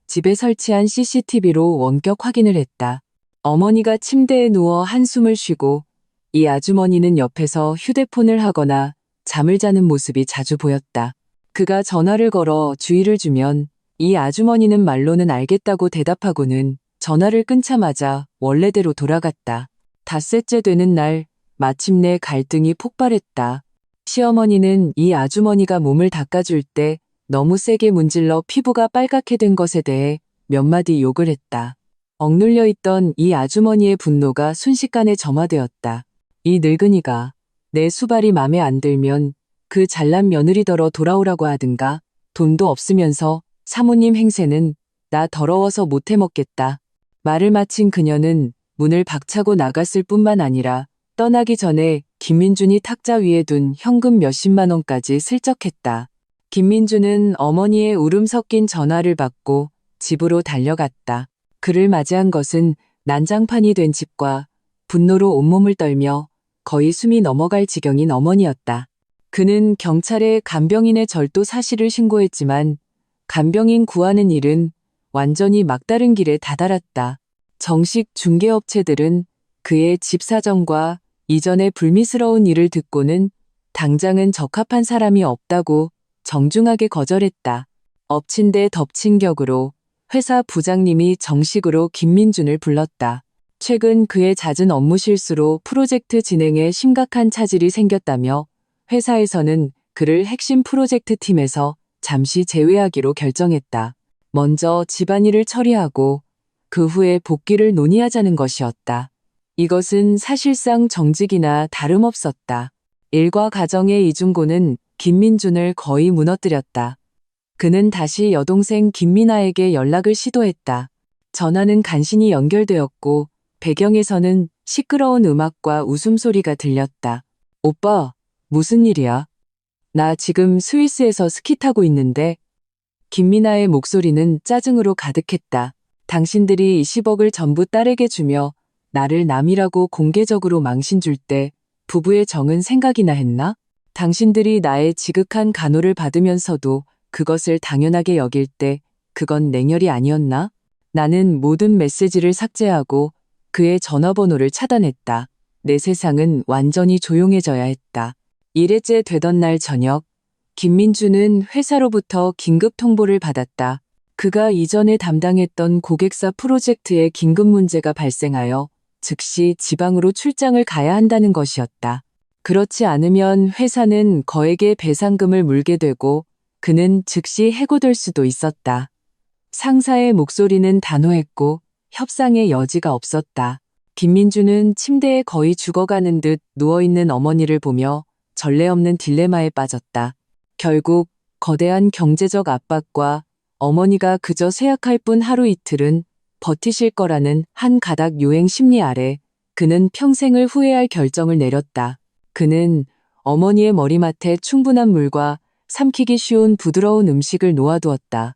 집에 설치한 CCTV로 원격 확인을 했다. 어머니가 침대에 누워 한숨을 쉬고 이 아주머니는 옆에서 휴대폰을 하거나 잠을 자는 모습이 자주 보였다. 그가 전화를 걸어 주의를 주면 이 아주머니는 말로는 알겠다고 대답하고는 전화를 끊자마자 원래대로 돌아갔다. 닷새째 되는 날 마침내 갈등이 폭발했다. 시어머니는 이 아주머니가 몸을 닦아줄 때 너무 세게 문질러 피부가 빨갛게 된 것에 대해 몇 마디 욕을 했다. 억눌려 있던 이 아주머니의 분노가 순식간에 점화되었다. 이 늙은이가 내 수발이 맘에 안 들면 그 잘난 며느리더러 돌아오라고 하든가. 돈도 없으면서 사모님 행세는 나 더러워서 못 해먹겠다. 말을 마친 그녀는 문을 박차고 나갔을 뿐만 아니라 떠나기 전에 김민준이 탁자 위에 둔 현금 몇십만 원까지 슬쩍했다. 김민준은 어머니의 울음 섞인 전화를 받고 집으로 달려갔다. 그를 맞이한 것은 난장판이 된 집과 분노로 온몸을 떨며 거의 숨이 넘어갈 지경인 어머니였다. 그는 경찰에 간병인의 절도 사실을 신고했지만 간병인 구하는 일은 완전히 막다른 길에 다다랐다. 정식 중개업체들은 그의 집 사정과 이전의 불미스러운 일을 듣고는 당장은 적합한 사람이 없다고 정중하게 거절했다. 엎친 데 덮친 격으로 회사 부장님이 정식으로 김민준을 불렀다. 최근 그의 잦은 업무 실수로 프로젝트 진행에 심각한 차질이 생겼다며 회사에서는 그를 핵심 프로젝트 팀에서 잠시 제외하기로 결정했다. 먼저 집안일을 처리하고 그 후에 복귀를 논의하자는 것이었다. 이것은 사실상 정직이나 다름없었다. 일과 가정의 이중고는 김민준을 거의 무너뜨렸다. 그는 다시 여동생 김미나에게 연락을 시도했다. 전화는 간신히 연결되었고 배경에서는 시끄러운 음악과 웃음소리가 들렸다. 오빠, 무슨 일이야? 나 지금 스위스에서 스키 타고 있는데. 김미나의 목소리는 짜증으로 가득했다. 당신들이 20억을 전부 딸에게 주며 나를 남이라고 공개적으로 망신 줄 때 부부의 정은 생각이나 했나? 당신들이 나의 지극한 간호를 받으면서도 그것을 당연하게 여길 때 그건 냉혈이 아니었나? 나는 모든 메시지를 삭제하고 그의 전화번호를 차단했다. 내 세상은 완전히 조용해져야 했다. 1회째 되던 날 저녁, 김민주는 회사로부터 긴급 통보를 받았다. 그가 이전에 담당했던 고객사 프로젝트에 긴급 문제가 발생하여 즉시 지방으로 출장을 가야 한다는 것이었다. 그렇지 않으면 회사는 거액의 배상금을 물게 되고 그는 즉시 해고될 수도 있었다. 상사의 목소리는 단호했고 협상의 여지가 없었다. 김민주는 침대에 거의 죽어가는 듯 누워있는 어머니를 보며 전례 없는 딜레마에 빠졌다. 결국 거대한 경제적 압박과 어머니가 그저 쇠약할 뿐 하루 이틀은 버티실 거라는 한 가닥 요행 심리 아래 그는 평생을 후회할 결정을 내렸다. 그는 어머니의 머리맡에 충분한 물과 삼키기 쉬운 부드러운 음식을 놓아두었다.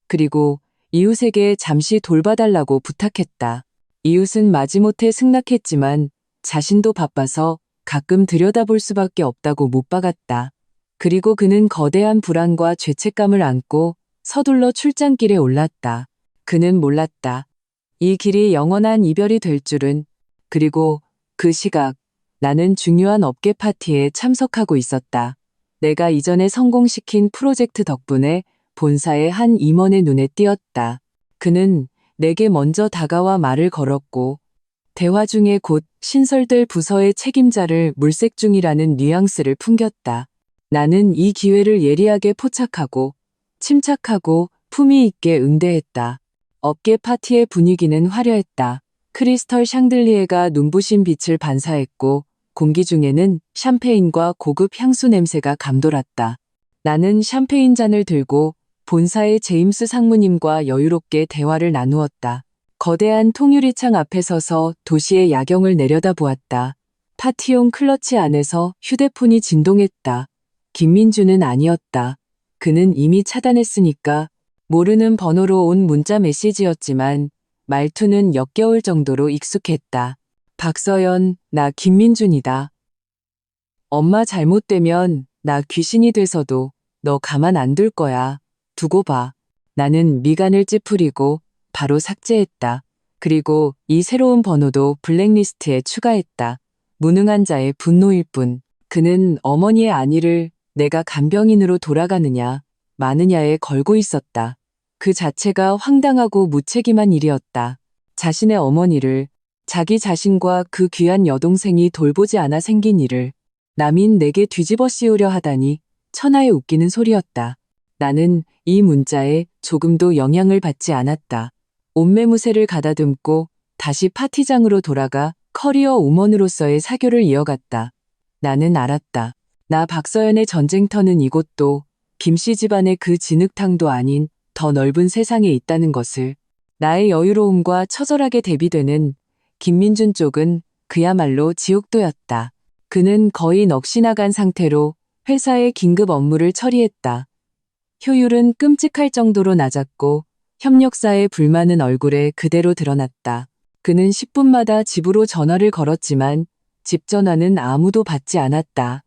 그리고 이웃에게 잠시 돌봐달라고 부탁했다. 이웃은 마지못해 승낙했지만 자신도 바빠서 가끔 들여다볼 수밖에 없다고 못 박았다. 그리고 그는 거대한 불안과 죄책감을 안고 서둘러 출장길에 올랐다. 그는 몰랐다. 이 길이 영원한 이별이 될 줄은. 그리고 그 시각, 나는 중요한 업계 파티에 참석하고 있었다. 내가 이전에 성공시킨 프로젝트 덕분에 본사의 한 임원의 눈에 띄었다. 그는 내게 먼저 다가와 말을 걸었고 대화 중에 곧 신설될 부서의 책임자를 물색 중이라는 뉘앙스를 풍겼다. 나는 이 기회를 예리하게 포착하고 침착하고 품위 있게 응대했다. 업계 파티의 분위기는 화려했다. 크리스털 샹들리에가 눈부신 빛을 반사했고 공기 중에는 샴페인과 고급 향수 냄새가 감돌았다. 나는 샴페인 잔을 들고 본사의 제임스 상무님과 여유롭게 대화를 나누었다. 거대한 통유리창 앞에 서서 도시의 야경을 내려다보았다. 파티용 클러치 안에서 휴대폰이 진동했다. 김민주는 아니었다. 그는 이미 차단했으니까. 모르는 번호로 온 문자 메시지였지만 말투는 역겨울 정도로 익숙했다. 박서연, 나 김민준이다. 엄마 잘못되면 나 귀신이 돼서도 너 가만 안 둘 거야. 두고 봐. 나는 미간을 찌푸리고 바로 삭제했다. 그리고 이 새로운 번호도 블랙리스트에 추가했다. 무능한 자의 분노일 뿐. 그는 어머니의 안위를 내가 간병인으로 돌아가느냐 마느냐에 걸고 있었다. 그 자체가 황당하고 무책임한 일이었다. 자신의 어머니를 자기 자신과 그 귀한 여동생이 돌보지 않아 생긴 일을 남인 내게 뒤집어 씌우려 하다니 천하에 웃기는 소리였다. 나는 이 문자에 조금도 영향을 받지 않았다. 옷매무새를 가다듬고 다시 파티장으로 돌아가 커리어 우먼으로서의 사교를 이어갔다. 나는 알았다. 나 박서연의 전쟁터는 이곳도 김씨 집안의 그 진흙탕도 아닌 더 넓은 세상에 있다는 것을. 나의 여유로움과 처절하게 대비되는 김민준 쪽은 그야말로 지옥도였다. 그는 거의 넋이 나간 상태로 회사의 긴급 업무를 처리했다. 효율은 끔찍할 정도로 낮았고 협력사의 불만은 얼굴에 그대로 드러났다. 그는 10분마다 집으로 전화를 걸었지만 집 전화는 아무도 받지 않았다.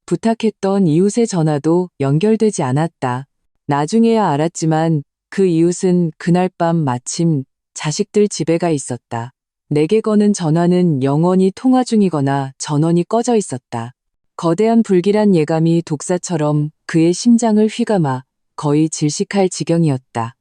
부탁했던 이웃의 전화도 연결되지 않았다. 나중에야 알았지만 그 이웃은 그날 밤 마침 자식들 집에 가 있었다. 내게 거는 전화는 영원히 통화 중이거나 전원이 꺼져 있었다. 거대한 불길한 예감이 독사처럼 그의 심장을 휘감아 거의 질식할 지경이었다.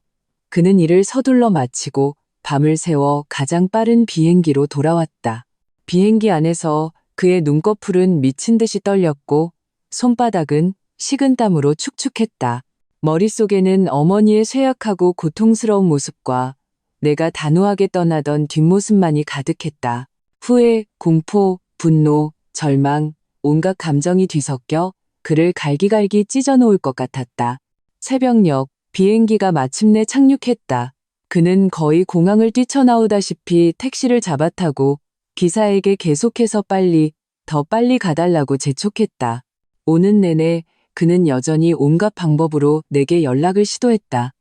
그는 일을 서둘러 마치고 밤을 새워 가장 빠른 비행기로 돌아왔다. 비행기 안에서 그의 눈꺼풀은 미친 듯이 떨렸고 손바닥은 식은땀으로 축축했다. 머릿속에는 어머니의 쇠약하고 고통스러운 모습과 내가 단호하게 떠나던 뒷모습만이 가득했다. 후회, 공포, 분노, 절망, 온갖 감정이 뒤섞여 그를 갈기갈기 찢어놓을 것 같았다. 새벽녘 비행기가 마침내 착륙했다. 그는 거의 공항을 뛰쳐나오다시피 택시를 잡아타고 기사에게 계속해서 더 빨리 가달라고 재촉했다. 오는 내내 그는 여전히 온갖 방법으로 내게 연락을 시도했다.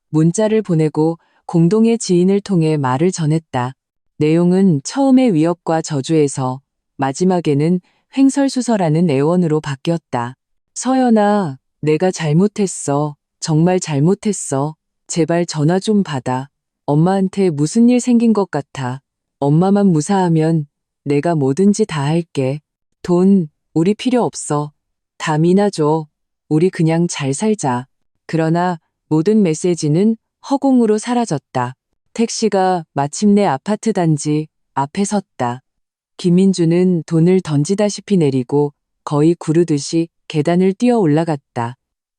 문자를 보내고 공동의 지인을 통해 말을 전했다. 내용은 처음의 위협과 저주에서 마지막에는 횡설수설하는 애원으로 바뀌었다. 서연아, 내가 잘못했어. 정말 잘못했어. 제발 전화 좀 받아. 엄마한테 무슨 일 생긴 것 같아. 엄마만 무사하면 내가 뭐든지 다 할게. 돈, 우리 필요 없어. 다 미나 줘. 우리 그냥 잘 살자. 그러나 모든 메시지는 허공으로 사라졌다. 택시가 마침내 아파트 단지 앞에 섰다. 김민주는 돈을 던지다시피 내리고 거의 구르듯이 계단을 뛰어 올라갔다.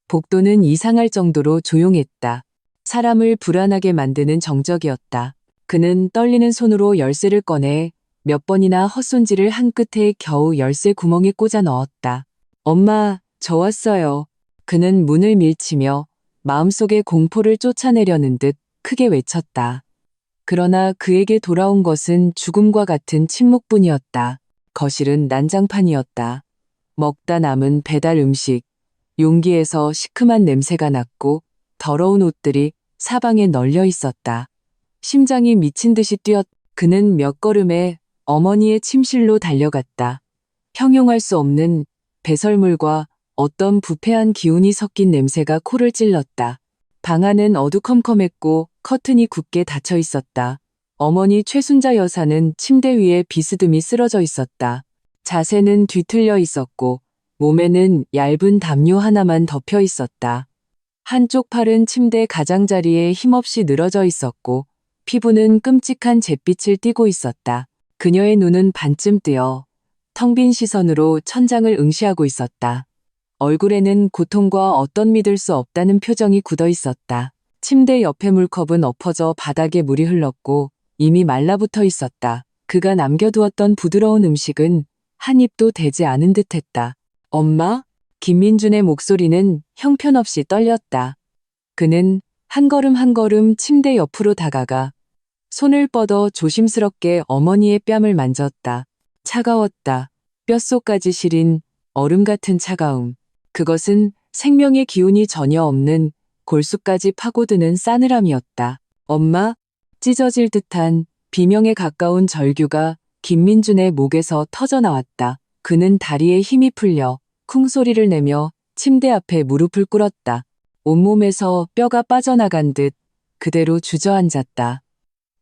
복도는 이상할 정도로 조용했다. 사람을 불안하게 만드는 정적이었다. 그는 떨리는 손으로 열쇠를 꺼내 몇 번이나 헛손질을 한 끝에 겨우 열쇠 구멍에 꽂아 넣었다. 엄마, 저 왔어요. 그는 문을 밀치며 마음속의 공포를 쫓아내려는 듯 크게 외쳤다. 그러나 그에게 돌아온 것은 죽음과 같은 침묵뿐이었다. 거실은 난장판이었다. 먹다 남은 배달 음식, 용기에서 시큼한 냄새가 났고 더러운 옷들이 사방에 널려 있었다. 심장이 미친 듯이 그는 몇 걸음에 어머니의 침실로 달려갔다. 형용할 수 없는 배설물과 어떤 부패한 기운이 섞인 냄새가 코를 찔렀다. 방 안은 어두컴컴했고 커튼이 굳게 닫혀 있었다. 어머니 최순자 여사는 침대 위에 비스듬히 쓰러져 있었다. 자세는 뒤틀려 있었고 몸에는 얇은 담요 하나만 덮여 있었다. 한쪽 팔은 침대 가장자리에 힘없이 늘어져 있었고 피부는 끔찍한 잿빛을 띠고 있었다. 그녀의 눈은 반쯤 뜨여 텅 빈 시선으로 천장을 응시하고 있었다. 얼굴에는 고통과 어떤 믿을 수 없다는 표정이 굳어 있었다. 침대 옆에 물컵은 엎어져 바닥에 물이 흘렀고 이미 말라붙어 있었다. 그가 남겨두었던 부드러운 음식은 한 입도 되지 않은 듯했다. 엄마? 김민준의 목소리는 형편없이 떨렸다. 그는 한 걸음 한 걸음 침대 옆으로 다가가 손을 뻗어 조심스럽게 어머니의 뺨을 만졌다. 차가웠다. 뼛속까지 시린 얼음 같은 차가움. 그것은 생명의 기운이 전혀 없는 골수까지 파고드는 싸늘함이었다. 엄마? 찢어질 듯한 비명에 가까운 절규가 김민준의 목에서 터져나왔다. 그는 다리에 힘이 풀려 쿵소리를 내며 침대 앞에 무릎을 꿇었다. 온몸에서 뼈가 빠져나간 듯 그대로 주저앉았다.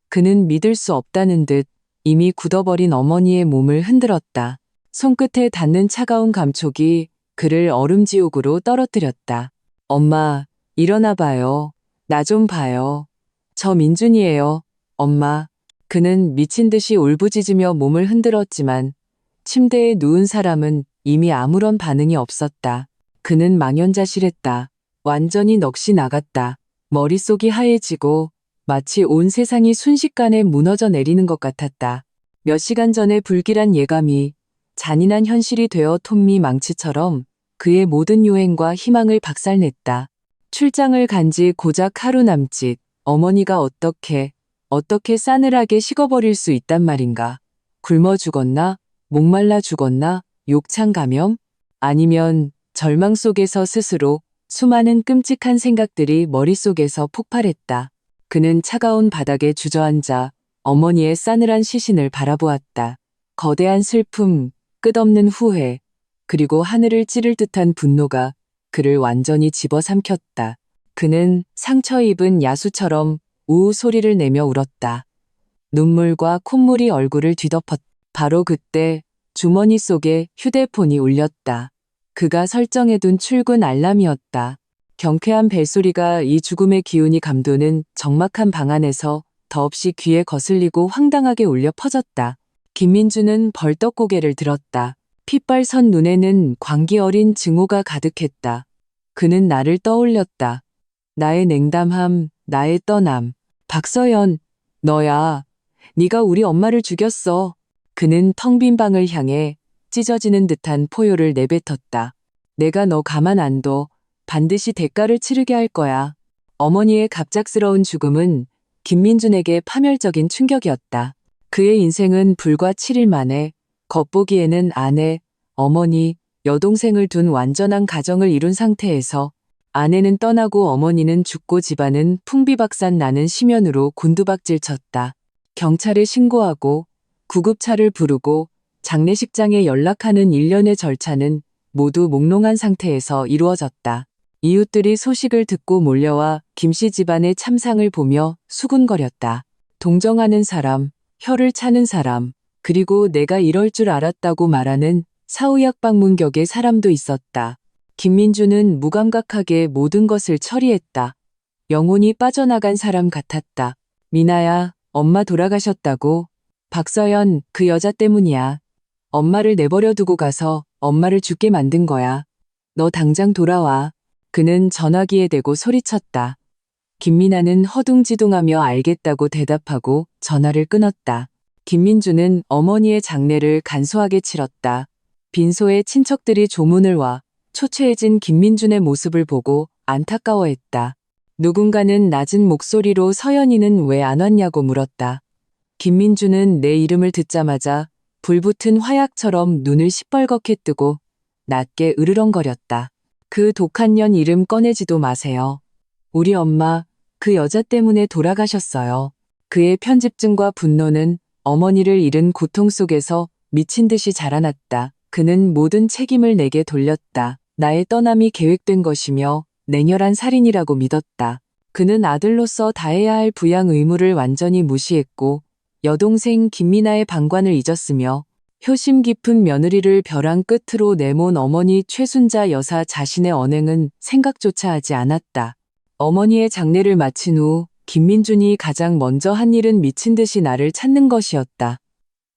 그는 믿을 수 없다는 듯 이미 굳어버린 어머니의 몸을 흔들었다. 손끝에 닿는 차가운 감촉이 그를 얼음지옥으로 떨어뜨렸다. 엄마, 일어나 봐요. 나 좀 봐요. 저 민준이에요. 엄마. 그는 미친 듯이 울부짖으며 몸을 흔들었지만 침대에 누운 사람은 이미 아무런 반응이 없었다. 그는 망연자실했다. 완전히 넋이 나갔다. 머릿속이 하얘지고 마치 온 세상이 순식간에 무너져 내리는 것 같았다. 몇 시간 전의 불길한 예감이 잔인한 현실이 되어 톱니 망치처럼 그의 모든 요행과 희망을 박살냈다. 출장을 간 지 고작 하루 남짓, 어머니가 어떻게 싸늘하게 식어버릴 수 있단 말인가. 굶어 죽었나? 목말라 죽었나? 욕창 감염? 아니면 절망 속에서 스스로 수많은 끔찍한 생각들이 머릿속에서 폭발했다. 그는 차가운 바닥에 주저앉아 어머니의 싸늘한 시신을 바라보았다. 거대한 슬픔, 끝없는 후회, 그리고 하늘을 찌를 듯한 분노가 그를 완전히 집어삼켰다. 그는 상처 입은 야수처럼 우우 소리를 내며 울었다. 눈물과 콧물이 얼굴을 뒤덮었다. 바로 그때 주머니 속에 휴대폰이 울렸다. 그가 설정해둔 출근 알람이었다. 경쾌한 벨소리가 이 죽음의 기운이 감도는 적막한 방 안에서 더없이 귀에 거슬리고 황당하게 울려 퍼졌다. 김민주는 벌떡 고개를 들었다. 핏발 선 눈에는 광기 어린 증오가 가득했다. 그는 나를 떠올렸다. 나의 냉담함, 나의 떠남. 박서연, 너야. 네가 우리 엄마를 죽였어. 그는 텅 빈 방을 향해 찢어지는 듯한 포효를 내뱉었다. 내가 너 가만 안 둬. 반드시 대가를 치르게 할 거야. 어머니의 갑작스러운 죽음은 김민준에게 파멸적인 충격이었다. 그의 인생은 불과 7일 만에 겉보기에는 아내, 어머니, 여동생을 둔 완전한 가정을 이룬 상태에서 아내는 떠나고 어머니는 죽고 집안은 풍비박산 나는 심연으로 곤두박질 쳤다. 경찰에 신고하고 구급차를 부르고 장례식장에 연락하는 일련의 절차는 모두 몽롱한 상태에서 이루어졌다. 이웃들이 소식을 듣고 몰려와 김씨 집안의 참상을 보며 수군거렸다. 동정하는 사람, 혀를 차는 사람, 그리고 내가 이럴 줄 알았다고 말하는 사후약 방문격의 사람도 있었다. 김민주는 무감각하게 모든 것을 처리했다. 영혼이 빠져나간 사람 같았다. 미나야, 엄마 돌아가셨다고? 박서연, 그 여자 때문이야. 엄마를 내버려 두고 가서 엄마를 죽게 만든 거야. 너 당장 돌아와. 그는 전화기에 대고 소리쳤다. 김미나는 허둥지둥하며 알겠다고 대답하고 전화를 끊었다. 김민주는 어머니의 장례를 간소하게 치렀다. 빈소에 친척들이 조문을 와 초췌해진 김민준의 모습을 보고 안타까워했다. 누군가는 낮은 목소리로 서연이는 왜 안 왔냐고 물었다. 김민주는 내 이름을 듣자마자 불붙은 화약처럼 눈을 시뻘겋게 뜨고 낮게 으르렁거렸다. 그 독한 년 이름 꺼내지도 마세요. 우리 엄마, 그 여자 때문에 돌아가셨어요. 그의 편집증과 분노는 어머니를 잃은 고통 속에서 미친 듯이 자라났다. 그는 모든 책임을 내게 돌렸다. 나의 떠남이 계획된 것이며 냉혈한 살인이라고 믿었다. 그는 아들로서 다해야 할 부양 의무를 완전히 무시했고 여동생 김미나의 방관을 잊었으며 효심 깊은 며느리를 벼랑 끝으로 내몬 어머니 최순자 여사 자신의 언행은 생각조차 하지 않았다. 어머니의 장례를 마친 후 김민준이 가장 먼저 한 일은 미친 듯이 나를 찾는 것이었다.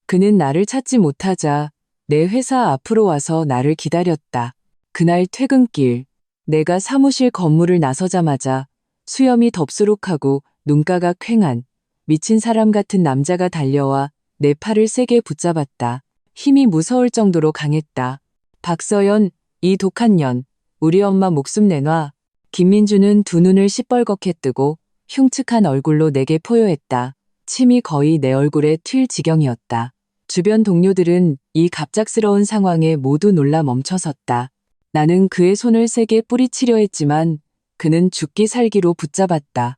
그는 나를 찾지 못하자 내 회사 앞으로 와서 나를 기다렸다. 그날 퇴근길, 내가 사무실 건물을 나서자마자 수염이 덥수룩하고 눈가가 퀭한 미친 사람 같은 남자가 달려와 내 팔을 세게 붙잡았다. 힘이 무서울 정도로 강했다. 박서연, 이 독한 년, 우리 엄마 목숨 내놔. 김민주는 두 눈을 시뻘겋게 뜨고 흉측한 얼굴로 내게 포효했다. 침이 거의 내 얼굴에 튈 지경이었다. 주변 동료들은 이 갑작스러운 상황에 모두 놀라 멈춰섰다. 나는 그의 손을 세게 뿌리치려 했지만 그는 죽기 살기로 붙잡았다.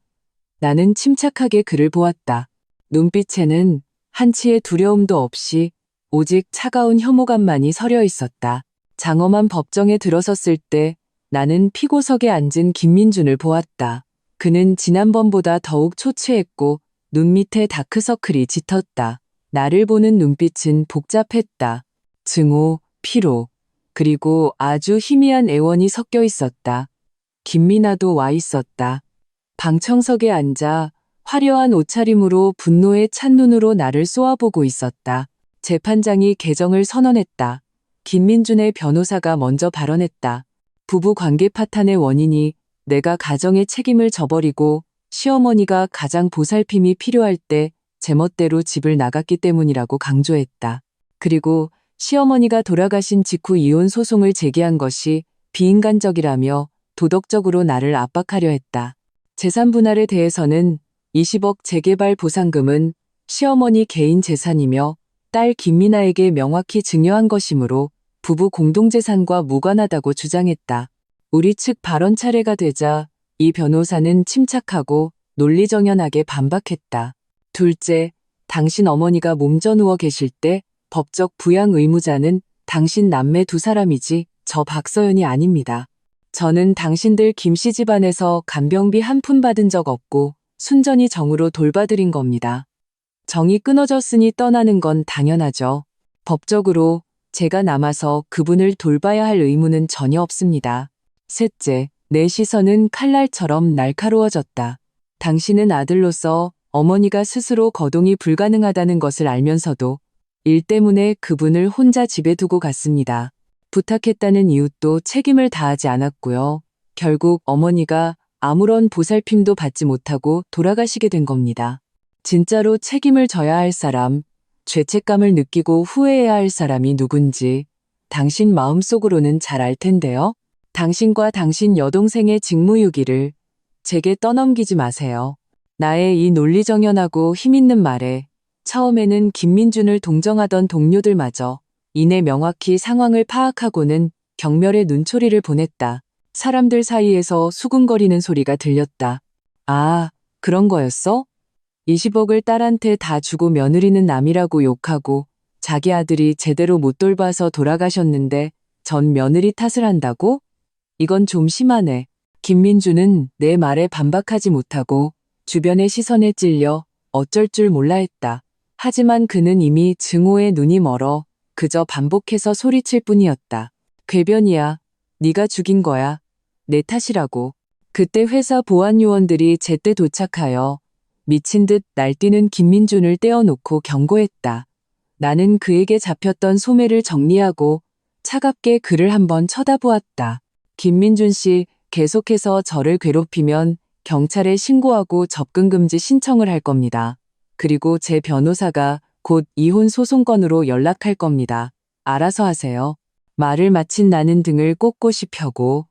나는 침착하게 그를 보았다. 눈빛에는 한치의 두려움도 없이 오직 차가운 혐오감만이 서려 있었다. 장엄한 법정에 들어섰을 때 나는 피고석에 앉은 김민준을 보았다. 그는 지난번보다 더욱 초췌했고 눈 밑에 다크서클이 짙었다. 나를 보는 눈빛은 복잡했다. 증오, 피로, 그리고 아주 희미한 애원이 섞여 있었다. 김미나도 와 있었다. 방청석에 앉아 화려한 옷차림으로 분노에 찬 눈으로 나를 쏘아보고 있었다. 재판장이 개정을 선언했다. 김민준의 변호사가 먼저 발언했다. 부부 관계 파탄의 원인이 내가 가정의 책임을 져버리고 시어머니가 가장 보살핌이 필요할 때 제멋대로 집을 나갔기 때문이라고 강조했다. 그리고 시어머니가 돌아가신 직후 이혼 소송을 제기한 것이 비인간적이라며 도덕적으로 나를 압박하려 했다. 재산 분할에 대해서는 20억 재개발 보상금은 시어머니 개인 재산이며 딸 김미나에게 명확히 증여한 것이므로 부부 공동재산과 무관하다고 주장했다. 우리 측 발언 차례가 되자 이 변호사는 침착하고 논리정연하게 반박했다. 둘째, 당신 어머니가 몸져 누워 계실 때 법적 부양 의무자는 당신 남매 두 사람이지 저 박서연이 아닙니다. 저는 당신들 김씨 집안에서 간병비 한 푼 받은 적 없고 순전히 정으로 돌봐드린 겁니다. 정이 끊어졌으니 떠나는 건 당연하죠. 법적으로 제가 남아서 그분을 돌봐야 할 의무는 전혀 없습니다. 셋째, 내 시선은 칼날처럼 날카로워졌다. 당신은 아들로서 어머니가 스스로 거동이 불가능하다는 것을 알면서도 일 때문에 그분을 혼자 집에 두고 갔습니다. 부탁했다는 이웃도 책임을 다하지 않았고요. 결국 어머니가 아무런 보살핌도 받지 못하고 돌아가시게 된 겁니다. 진짜로 책임을 져야 할 사람, 죄책감을 느끼고 후회해야 할 사람이 누군지 당신 마음속으로는 잘 알 텐데요. 당신과 당신 여동생의 직무유기를 제게 떠넘기지 마세요. 나의 이 논리정연하고 힘있는 말에 처음에는 김민준을 동정하던 동료들마저 이내 명확히 상황을 파악하고는 경멸의 눈초리를 보냈다. 사람들 사이에서 수군거리는 소리가 들렸다. 아, 그런 거였어? 20억을 딸한테 다 주고 며느리는 남이라고 욕하고 자기 아들이 제대로 못 돌봐서 돌아가셨는데 전 며느리 탓을 한다고? 이건 좀 심하네. 김민주는 내 말에 반박하지 못하고 주변의 시선에 찔려 어쩔 줄 몰라 했다. 하지만 그는 이미 증오에 눈이 멀어 그저 반복해서 소리칠 뿐이었다. 궤변이야. 네가 죽인 거야. 내 탓이라고. 그때 회사 보안 요원들이 제때 도착하여 미친 듯 날뛰는 김민준을 떼어놓고 경고했다. 나는 그에게 잡혔던 소매를 정리하고 차갑게 그를 한번 쳐다보았다. 김민준 씨, 계속해서 저를 괴롭히면 경찰에 신고하고 접근금지 신청을 할 겁니다. 그리고 제 변호사가 곧 이혼 소송건으로 연락할 겁니다. 알아서 하세요. 말을 마친 나는 등을 꼿꼿이 펴고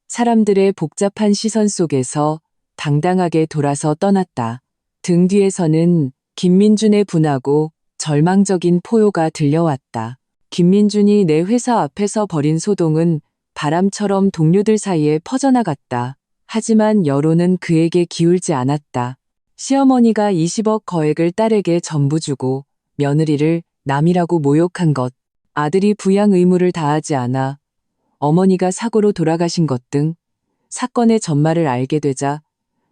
사람들의 복잡한 시선 속에서 당당하게 돌아서 떠났다. 등 뒤에서는 김민준의 분하고 절망적인 포효가 들려왔다. 김민준이 내 회사 앞에서 벌인 소동은 바람처럼 동료들 사이에 퍼져나갔다. 하지만 여론은 그에게 기울지 않았다. 시어머니가 20억 거액을 딸에게 전부 주고 며느리를 남이라고 모욕한 것, 아들이 부양 의무를 다하지 않아 어머니가 사고로 돌아가신 것 등 사건의 전말을 알게 되자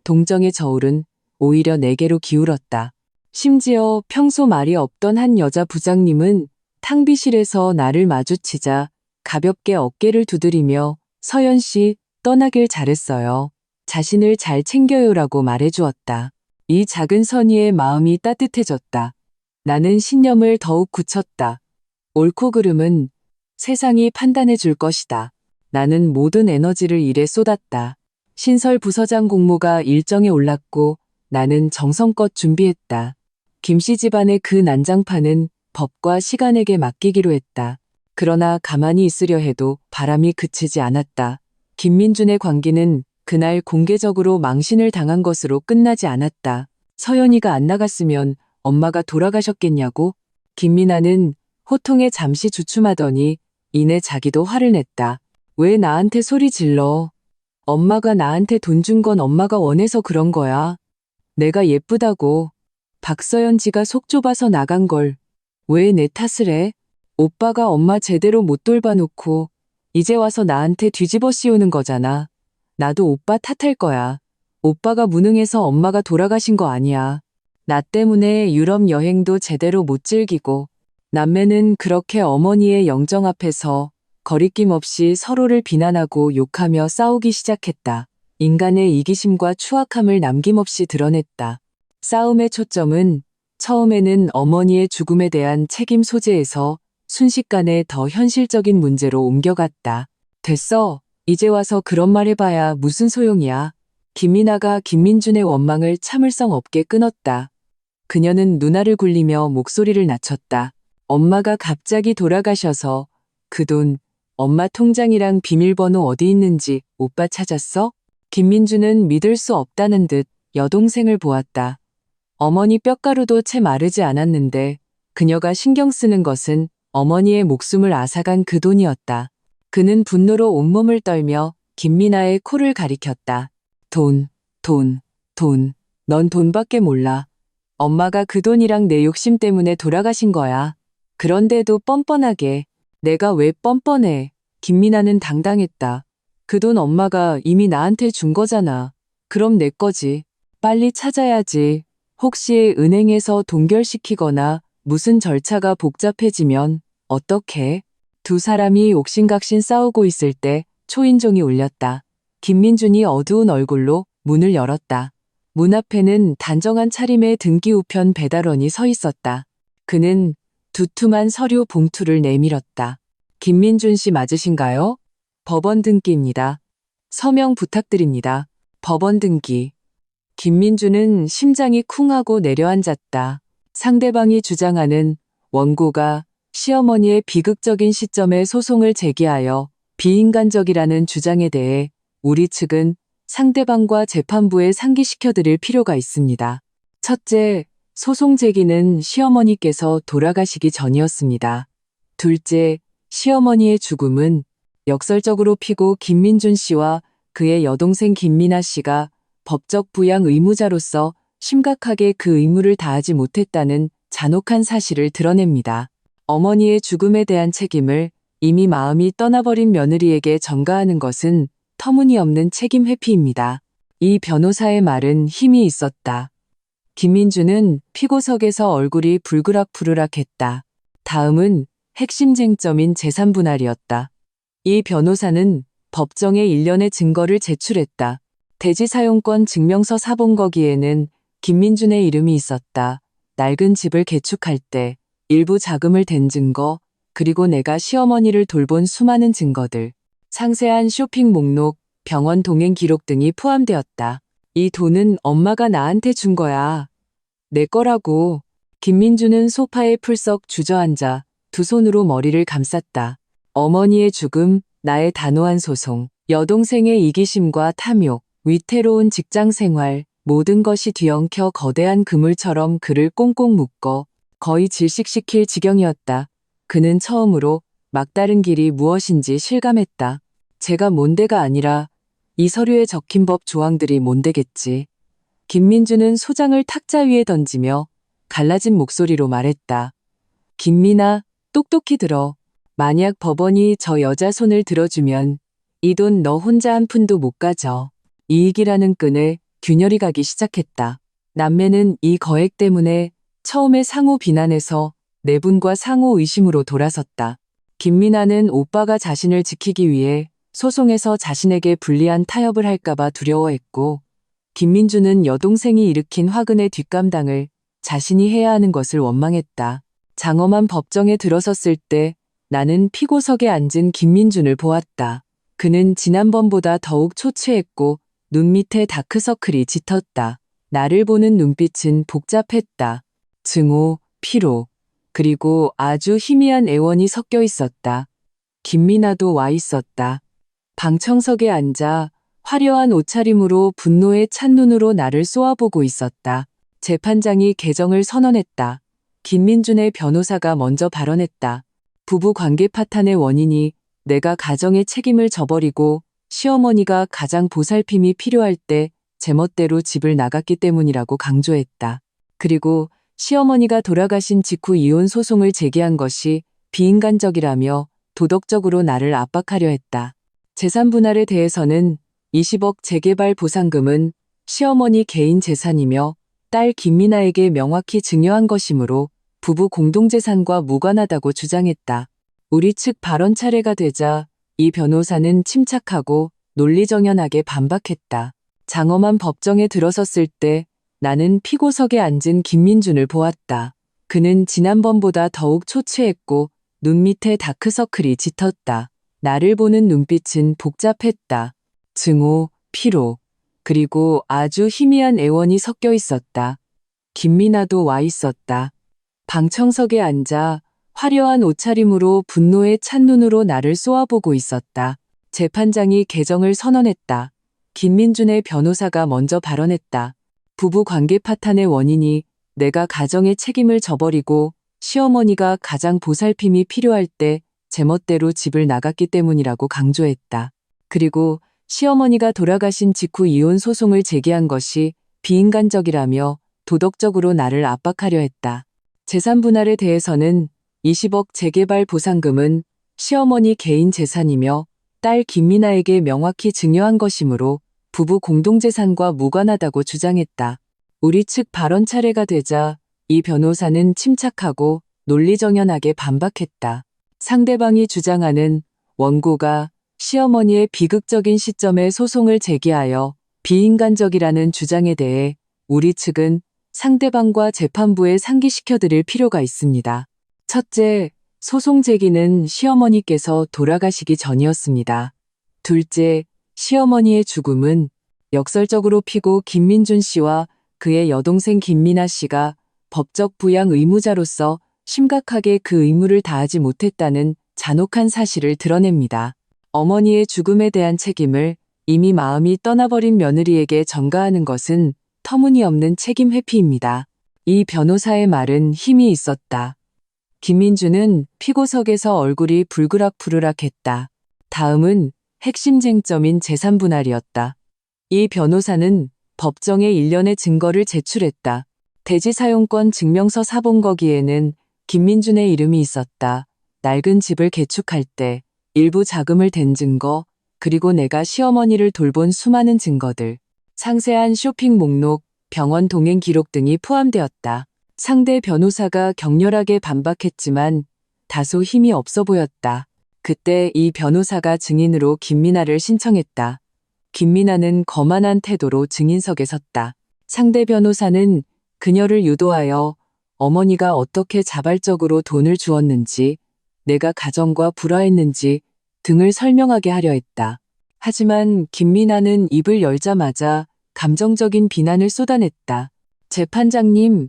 동정의 저울은 오히려 내게로 기울었다. 심지어 평소 말이 없던 한 여자 부장님은 탕비실에서 나를 마주치자 가볍게 어깨를 두드리며 서연 씨, 떠나길 잘했어요. 자신을 잘 챙겨요라고 말해주었다. 이 작은 선의의 마음이 따뜻해졌다. 나는 신념을 더욱 굳혔다. 옳고 그름은 세상이 판단해 줄 것이다. 나는 모든 에너지를 일에 쏟았다. 신설 부서장 공모가 일정에 올랐고 나는 정성껏 준비했다. 김씨 집안의 그 난장판은 법과 시간에게 맡기기로 했다. 그러나 가만히 있으려 해도 바람이 그치지 않았다. 김민준의 관계는 그날 공개적으로 망신을 당한 것으로 끝나지 않았다. 서연이가 안 나갔으면 엄마가 돌아가셨겠냐고? 김민아는 호통에 잠시 주춤하더니 이내 자기도 화를 냈다. 왜 나한테 소리 질러? 엄마가 나한테 돈 준 건 엄마가 원해서 그런 거야. 내가 예쁘다고. 박서연 지가 속 좁아서 나간 걸 왜 내 탓을 해? 오빠가 엄마 제대로 못 돌봐놓고 이제 와서 나한테 뒤집어 씌우는 거잖아. 나도 오빠 탓할 거야. 오빠가 무능해서 엄마가 돌아가신 거 아니야. 나 때문에 유럽 여행도 제대로 못 즐기고 남매는 그렇게 어머니의 영정 앞에서 거리낌 없이 서로를 비난하고 욕하며 싸우기 시작했다. 인간의 이기심과 추악함을 남김없이 드러냈다. 싸움의 초점은 처음에는 어머니의 죽음에 대한 책임 소재에서 순식간에 더 현실적인 문제로 옮겨갔다. 됐어. 이제 와서 그런 말 해봐야 무슨 소용이야. 김민아가 김민준의 원망을 참을성 없게 끊었다. 그녀는 눈알을 굴리며 목소리를 낮췄다. 엄마가 갑자기 돌아가셔서 그 돈, 엄마 통장이랑 비밀번호 어디 있는지 오빠 찾았어? 김민주는 믿을 수 없다는 듯 여동생을 보았다. 어머니 뼈가루도 채 마르지 않았는데 그녀가 신경 쓰는 것은 어머니의 목숨을 앗아간 그 돈이었다. 그는 분노로 온몸을 떨며 김민아의 코를 가리켰다. 돈, 돈, 돈. 넌 돈밖에 몰라. 엄마가 그 돈이랑 내 욕심 때문에 돌아가신 거야. 그런데도 뻔뻔하게. 내가 왜 뻔뻔해. 김민아는 당당했다. 그 돈 엄마가 이미 나한테 준 거잖아. 그럼 내 거지. 빨리 찾아야지. 혹시 은행에서 동결시키거나 무슨 절차가 복잡해지면 어떡해? 두 사람이 옥신각신 싸우고 있을 때 초인종이 울렸다. 김민준이 어두운 얼굴로 문을 열었다. 문 앞에는 단정한 차림의 등기 우편 배달원이 서 있었다. 그는 두툼한 서류 봉투를 내밀었다. 김민준 씨 맞으신가요? 법원 등기입니다. 서명 부탁드립니다. 법원 등기. 김민준은 심장이 쿵하고 내려앉았다. 상대방이 주장하는 원고가 시어머니의 비극적인 시점에 소송을 제기하여 비인간적이라는 주장에 대해 우리 측은 상대방과 재판부에 상기시켜드릴 필요가 있습니다. 첫째, 소송 제기는 시어머니께서 돌아가시기 전이었습니다. 둘째, 시어머니의 죽음은 역설적으로 피고 김민준 씨와 그의 여동생 김민아 씨가 법적 부양 의무자로서 심각하게 그 의무를 다하지 못했다는 잔혹한 사실을 드러냅니다. 어머니의 죽음에 대한 책임을 이미 마음이 떠나버린 며느리에게 전가하는 것은 터무니없는 책임 회피입니다. 이 변호사의 말은 힘이 있었다. 김민주는 피고석에서 얼굴이 불그락부르락했다. 다음은 핵심 쟁점인 재산 분할이었다. 이 변호사는 법정에 일련의 증거를 제출했다. 대지 사용권 증명서 사본거기에는 김민준의 이름이 있었다. 낡은 집을 개축할 때 일부 자금을 댄 증거, 그리고 내가 시어머니를 돌본 수많은 증거들, 상세한 쇼핑 목록, 병원 동행 기록 등이 포함되었다. 이 돈은 엄마가 나한테 준 거야. 내 거라고. 김민주는 소파에 풀썩 주저앉아 두 손으로 머리를 감쌌다. 어머니의 죽음, 나의 단호한 소송, 여동생의 이기심과 탐욕, 위태로운 직장 생활, 모든 것이 뒤엉켜 거대한 그물처럼 그를 꽁꽁 묶어 거의 질식시킬 지경이었다. 그는 처음으로 막다른 길이 무엇인지 실감했다. 제가 뭔데가 아니라 이 서류에 적힌 법 조항들이 뭔데겠지. 김민주는 소장을 탁자 위에 던지며 갈라진 목소리로 말했다. 김민아, 똑똑히 들어. 만약 법원이 저 여자 손을 들어주면 이 돈 너 혼자 한 푼도 못 가져. 이익이라는 끈에 균열이 가기 시작했다. 남매는 이 거액 때문에 처음에 상호 비난에서 내분과 상호 의심으로 돌아섰다. 김민아는 오빠가 자신을 지키기 위해 소송에서 자신에게 불리한 타협을 할까봐 두려워했고, 김민주는 여동생이 일으킨 화근의 뒷감당을 자신이 해야 하는 것을 원망했다. 장엄한 법정에 들어섰을 때 나는 피고석에 앉은 김민준을 보았다. 그는 지난번보다 더욱 초췌했고 눈 밑에 다크서클이 짙었다. 나를 보는 눈빛은 복잡했다. 증오, 피로, 그리고 아주 희미한 애원이 섞여 있었다. 김민아도 와 있었다. 방청석에 앉아 화려한 옷차림으로 분노에 찬 눈으로 나를 쏘아보고 있었다. 재판장이 개정을 선언했다. 김민준의 변호사가 먼저 발언했다. 부부 관계 파탄의 원인이 내가 가정의 책임을 져버리고 시어머니가 가장 보살핌이 필요할 때 제멋대로 집을 나갔기 때문이라고 강조했다. 그리고 시어머니가 돌아가신 직후 이혼 소송을 제기한 것이 비인간적이라며 도덕적으로 나를 압박하려 했다. 재산 분할에 대해서는 20억 재개발 보상금은 시어머니 개인 재산이며 딸 김민아에게 명확히 증여한 것이므로 부부 공동재산과 무관하다고 주장했다. 우리 측 발언 차례가 되자 이 변호사는 침착하고 논리정연하게 반박했다. 장엄한 법정에 들어섰을 때 나는 피고석에 앉은 김민준을 보았다. 그는 지난번보다 더욱 초췌했고 눈 밑에 다크서클이 짙었다. 나를 보는 눈빛은 복잡했다. 증오, 피로, 그리고 아주 희미한 애원이 섞여 있었다. 김민아도 와 있었다. 방청석에 앉아 화려한 옷차림으로 분노에 찬 눈으로 나를 쏘아보고 있었다. 재판장이 개정을 선언했다. 김민준의 변호사가 먼저 발언했다. 부부 관계 파탄의 원인이 내가 가정의 책임을 져버리고 시어머니가 가장 보살핌이 필요할 때 제멋대로 집을 나갔기 때문이라고 강조했다. 그리고 시어머니가 돌아가신 직후 이혼 소송을 제기한 것이 비인간적이라며 도덕적으로 나를 압박하려 했다. 재산 분할에 대해서는 20억 재개발 보상금은 시어머니 개인 재산이며 딸 김민아에게 명확히 증여한 것이므로 부부 공동재산과 무관하다고 주장했다. 우리 측 발언 차례가 되자 이 변호사는 침착하고 논리정연하게 반박했다. 상대방이 주장하는 원고가 시어머니의 비극적인 시점에 소송을 제기하여 비인간적이라는 주장에 대해 우리 측은 상대방과 재판부에 상기시켜드릴 필요가 있습니다. 첫째, 소송 제기는 시어머니께서 돌아가시기 전이었습니다. 둘째, 시어머니의 죽음은 역설적으로 피고 김민준 씨와 그의 여동생 김민아 씨가 법적 부양 의무자로서 심각하게 그 의무를 다하지 못했다는 잔혹한 사실을 드러냅니다. 어머니의 죽음에 대한 책임을 이미 마음이 떠나버린 며느리에게 전가하는 것은 터무니없는 책임 회피입니다. 이 변호사의 말은 힘이 있었다. 김민주는 피고석에서 얼굴이 불그락부르락했다. 다음은 핵심 쟁점인 재산 분할이었다. 이 변호사는 법정에 일련의 증거를 제출했다. 대지 사용권 증명서 사본거기에는 김민준의 이름이 있었다. 낡은 집을 개축할 때 일부 자금을 댄 증거, 그리고 내가 시어머니를 돌본 수많은 증거들, 상세한 쇼핑 목록, 병원 동행 기록 등이 포함되었다. 상대 변호사가 격렬하게 반박했지만 다소 힘이 없어 보였다. 그때 이 변호사가 증인으로 김민아를 신청했다. 김민아는 거만한 태도로 증인석에 섰다. 상대 변호사는 그녀를 유도하여 어머니가 어떻게 자발적으로 돈을 주었는지, 내가 가정과 불화했는지 등을 설명하게 하려 했다. 하지만 김민아는 입을 열자마자 감정적인 비난을 쏟아냈다. 재판장님,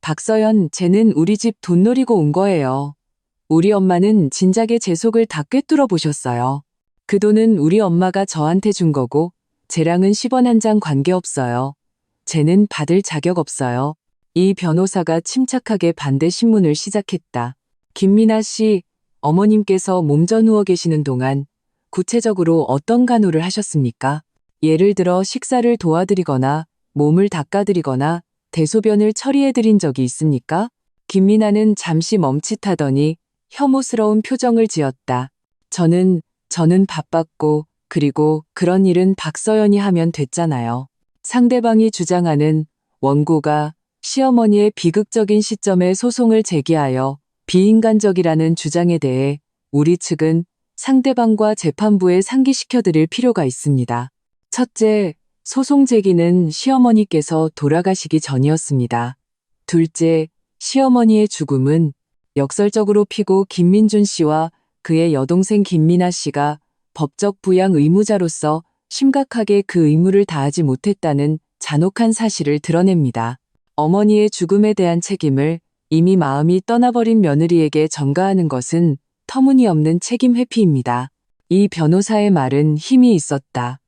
박서연, 쟤는 우리 집 돈 노리고 온 거예요. 우리 엄마는 진작에 제 속을 다 꿰뚫어 보셨어요. 그 돈은 우리 엄마가 저한테 준 거고 쟤랑은 10원 한 장 관계없어요. 쟤는 받을 자격 없어요. 이 변호사가 침착하게 반대 신문을 시작했다. 김민아 씨, 어머님께서 몸져 누워 계시는 동안 구체적으로 어떤 간호를 하셨습니까? 예를 들어 식사를 도와드리거나 몸을 닦아드리거나 대소변을 처리해드린 적이 있습니까? 김민아는 잠시 멈칫하더니 혐오스러운 표정을 지었다. 저는 바빴고 그리고 그런 일은 박서연이 하면 됐잖아요. 상대방이 주장하는 원고가 시어머니의 비극적인 시점에 소송을 제기하여 비인간적이라는 주장에 대해 우리 측은 상대방과 재판부에 상기시켜드릴 필요가 있습니다. 첫째, 소송 제기는 시어머니께서 돌아가시기 전이었습니다. 둘째, 시어머니의 죽음은 역설적으로 피고 김민준 씨와 그의 여동생 김민아 씨가 법적 부양 의무자로서 심각하게 그 의무를 다하지 못했다는 잔혹한 사실을 드러냅니다. 어머니의 죽음에 대한 책임을 이미 마음이 떠나버린 며느리에게 전가하는 것은 터무니없는 책임 회피입니다. 이 변호사의 말은 힘이 있었다.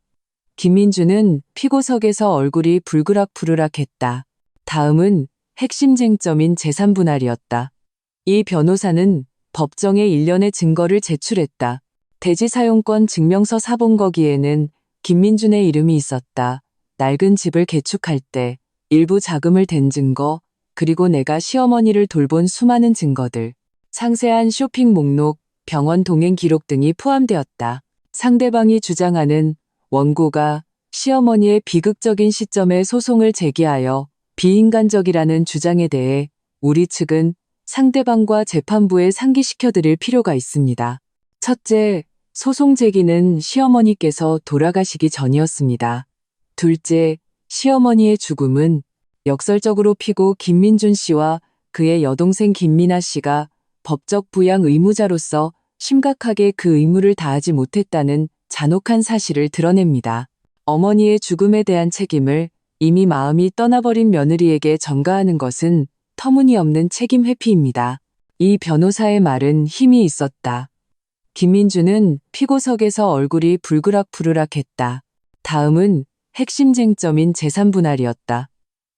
김민주는 피고석에서 얼굴이 불그락부르락했다. 다음은 핵심 쟁점인 재산 분할이었다. 이 변호사는 법정에 일련의 증거를 제출했다. 대지 사용권 증명서 사본거기에는 김민준의 이름이 있었다. 낡은 집을 개축할 때 일부 자금을 댄 증거, 그리고 내가 시어머니를 돌본 수많은 증거들, 상세한 쇼핑 목록, 병원 동행 기록 등이 포함되었다. 상대방이 주장하는 원고가 시어머니의 비극적인 시점에 소송을 제기하여 비인간적이라는 주장에 대해 우리 측은 상대방과 재판부에 상기시켜드릴 필요가 있습니다. 첫째, 소송 제기는 시어머니께서 돌아가시기 전이었습니다. 둘째, 시어머니의 죽음은 역설적으로 피고 김민준 씨와 그의 여동생 김민아 씨가 법적 부양 의무자로서 심각하게 그 의무를 다하지 못했다는 잔혹한 사실을 드러냅니다. 어머니의 죽음에 대한 책임을 이미 마음이 떠나버린 며느리에게 전가하는 것은 터무니없는 책임 회피입니다. 이 변호사의 말은 힘이 있었다. 김민주는 피고석에서 얼굴이 불그락부르락했다. 다음은 핵심 쟁점인 재산 분할이었다.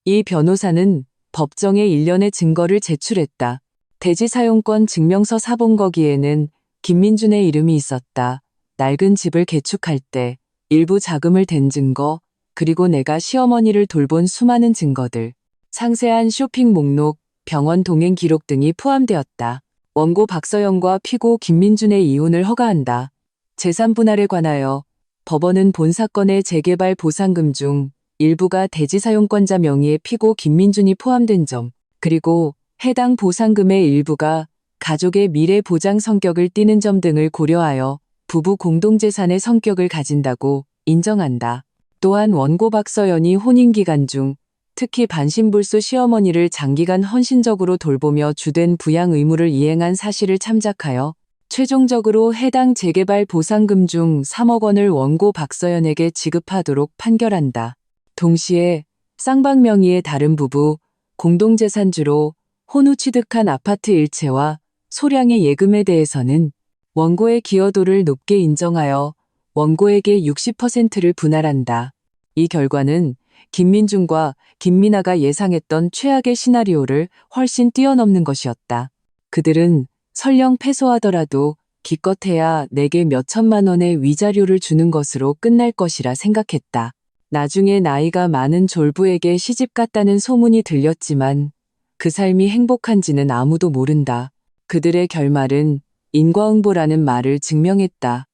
이 변호사는 법정에 일련의 증거를 제출했다. 대지 사용권 증명서 사본거기에는 김민준의 이름이 있었다. 낡은 집을 개축할 때 일부 자금을 댄 증거, 그리고 내가 시어머니를 돌본 수많은 증거들, 상세한 쇼핑 목록, 병원 동행 기록 등이 포함되었다. 원고 박서연과 피고 김민준의 이혼을 허가한다. 재산 분할에 관하여 법원은 본 사건의 재개발 보상금 중 일부가 대지 사용권자 명의의 피고 김민준이 포함된 점, 그리고 해당 보상금의 일부가 가족의 미래 보장 성격을 띠는 점 등을 고려하여 부부 공동재산의 성격을 가진다고 인정한다. 또한 원고 박서연이 혼인기간 중 특히 반신불수 시어머니를 장기간 헌신적으로 돌보며 주된 부양 의무를 이행한 사실을 참작하여 최종적으로 해당 재개발 보상금 중 3억 원을 원고 박서연에게 지급하도록 판결한다. 동시에 쌍방 명의의 다른 부부, 공동재산주로 혼후 취득한 아파트 일체와 소량의 예금에 대해서는 원고의 기여도를 높게 인정하여 원고에게 60%를 분할한다. 이 결과는 김민중과 김민아가 예상했던 최악의 시나리오를 훨씬 뛰어넘는 것이었다. 그들은 설령 패소하더라도 기껏해야 내게 몇천만 원의 위자료를 주는 것으로 끝날 것이라 생각했다. 나중에 나이가 많은 졸부에게 시집 갔다는 소문이 들렸지만 그 삶이 행복한지는 아무도 모른다. 그들의 결말은 인과응보라는 말을 증명했다.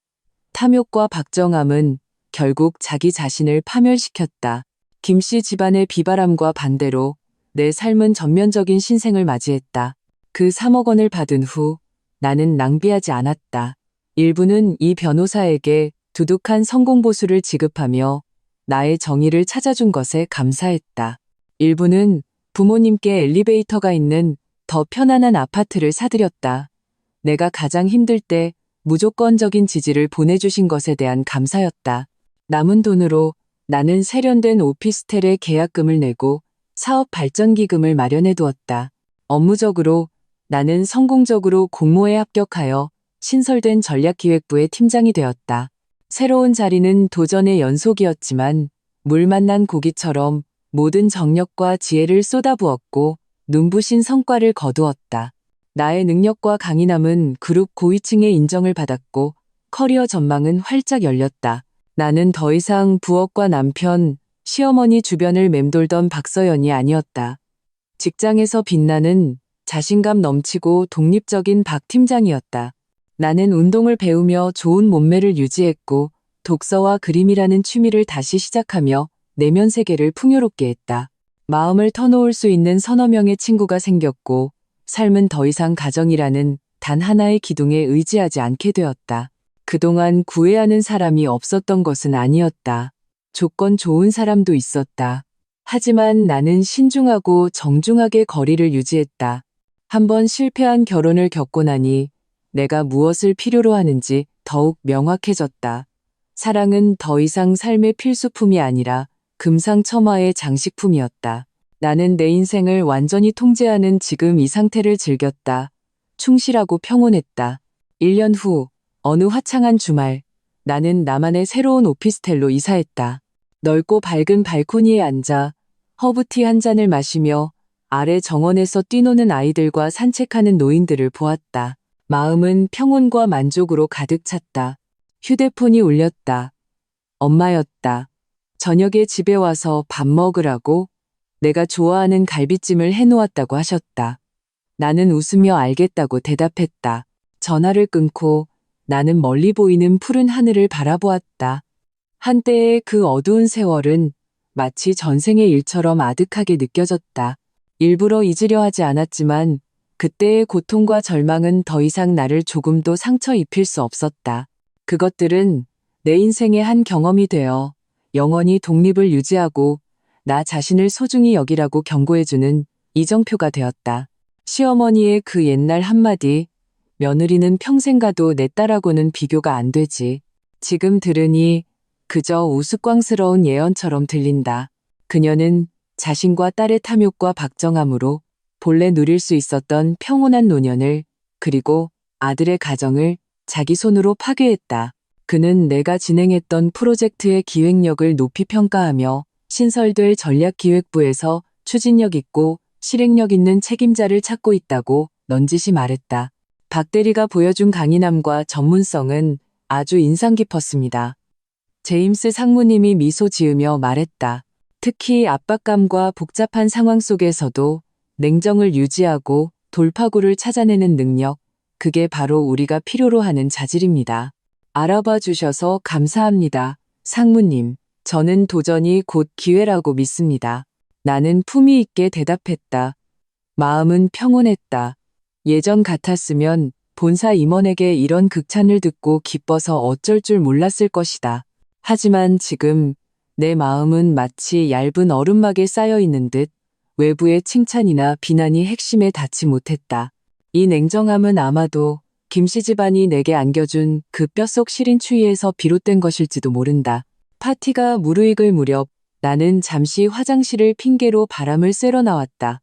탐욕과 박정함은 결국 자기 자신을 파멸시켰다. 김씨 집안의 비바람과 반대로 내 삶은 전면적인 신생을 맞이했다. 그 3억 원을 받은 후 나는 낭비하지 않았다. 일부는 이 변호사에게 두둑한 성공보수를 지급하며 나의 정의를 찾아준 것에 감사했다. 일부는 부모님께 엘리베이터가 있는 더 편안한 아파트를 사드렸다. 내가 가장 힘들 때 무조건적인 지지를 보내주신 것에 대한 감사였다. 남은 돈으로 나는 세련된 오피스텔에 계약금을 내고 사업 발전기금을 마련해 두었다. 업무적으로 나는 성공적으로 공모에 합격하여 신설된 전략기획부의 팀장이 되었다. 새로운 자리는 도전의 연속이었지만 물 만난 고기처럼 모든 정력과 지혜를 쏟아부었고 눈부신 성과를 거두었다. 나의 능력과 강인함은 그룹 고위층의 인정을 받았고 커리어 전망은 활짝 열렸다. 나는 더 이상 부엌과 남편, 시어머니 주변을 맴돌던 박서연이 아니었다. 직장에서 빛나는 자신감 넘치고 독립적인 박 팀장이었다. 나는 운동을 배우며 좋은 몸매를 유지했고 독서와 그림이라는 취미를 다시 시작하며 내면 세계를 풍요롭게 했다. 마음을 터놓을 수 있는 서너 명의 친구가 생겼고 삶은 더 이상 가정이라는 단 하나의 기둥에 의지하지 않게 되었다. 그동안 구애하는 사람이 없었던 것은 아니었다. 조건 좋은 사람도 있었다. 하지만 나는 신중하고 정중하게 거리를 유지했다. 한번 실패한 결혼을 겪고 나니 내가 무엇을 필요로 하는지 더욱 명확해졌다. 사랑은 더 이상 삶의 필수품이 아니라 금상첨화의 장식품이었다. 나는 내 인생을 완전히 통제하는 지금 이 상태를 즐겼다. 충실하고 평온했다. 1년 후 어느 화창한 주말 나는 나만의 새로운 오피스텔로 이사했다. 넓고 밝은 발코니에 앉아 허브티 한 잔을 마시며 아래 정원에서 뛰노는 아이들과 산책하는 노인들을 보았다. 마음은 평온과 만족으로 가득 찼다. 휴대폰이 울렸다. 엄마였다. 저녁에 집에 와서 밥 먹으라고 내가 좋아하는 갈비찜을 해놓았다고 하셨다. 나는 웃으며 알겠다고 대답했다. 전화를 끊고 나는 멀리 보이는 푸른 하늘을 바라보았다. 한때의 그 어두운 세월은 마치 전생의 일처럼 아득하게 느껴졌다. 일부러 잊으려 하지 않았지만 그때의 고통과 절망은 더 이상 나를 조금도 상처 입힐 수 없었다. 그것들은 내 인생의 한 경험이 되어 영원히 독립을 유지하고 나 자신을 소중히 여기라고 경고해주는 이정표가 되었다. 시어머니의 그 옛날 한마디, 며느리는 평생 가도 내 딸하고는 비교가 안 되지. 지금 들으니 그저 우스꽝스러운 예언처럼 들린다. 그녀는 자신과 딸의 탐욕과 박정함으로 본래 누릴 수 있었던 평온한 노년을 그리고 아들의 가정을 자기 손으로 파괴했다. 그는 내가 진행했던 프로젝트의 기획력을 높이 평가하며 신설될 전략기획부에서 추진력 있고 실행력 있는 책임자를 찾고 있다고 넌지시 말했다. 박 대리가 보여준 강인함과 전문성은 아주 인상 깊었습니다. 제임스 상무님이 미소 지으며 말했다. 특히 압박감과 복잡한 상황 속에서도 냉정을 유지하고 돌파구를 찾아내는 능력, 그게 바로 우리가 필요로 하는 자질입니다. 알아봐 주셔서 감사합니다. 상무님, 저는 도전이 곧 기회라고 믿습니다. 나는 품위 있게 대답했다. 마음은 평온했다. 예전 같았으면 본사 임원에게 이런 극찬을 듣고 기뻐서 어쩔 줄 몰랐을 것이다. 하지만 지금 내 마음은 마치 얇은 얼음막에 쌓여 있는 듯 외부의 칭찬이나 비난이 핵심에 닿지 못했다. 이 냉정함은 아마도 김씨 집안이 내게 안겨준 그 뼛속 시린 추위에서 비롯된 것일지도 모른다. 파티가 무르익을 무렵 나는 잠시 화장실을 핑계로 바람을 쐬러 나왔다.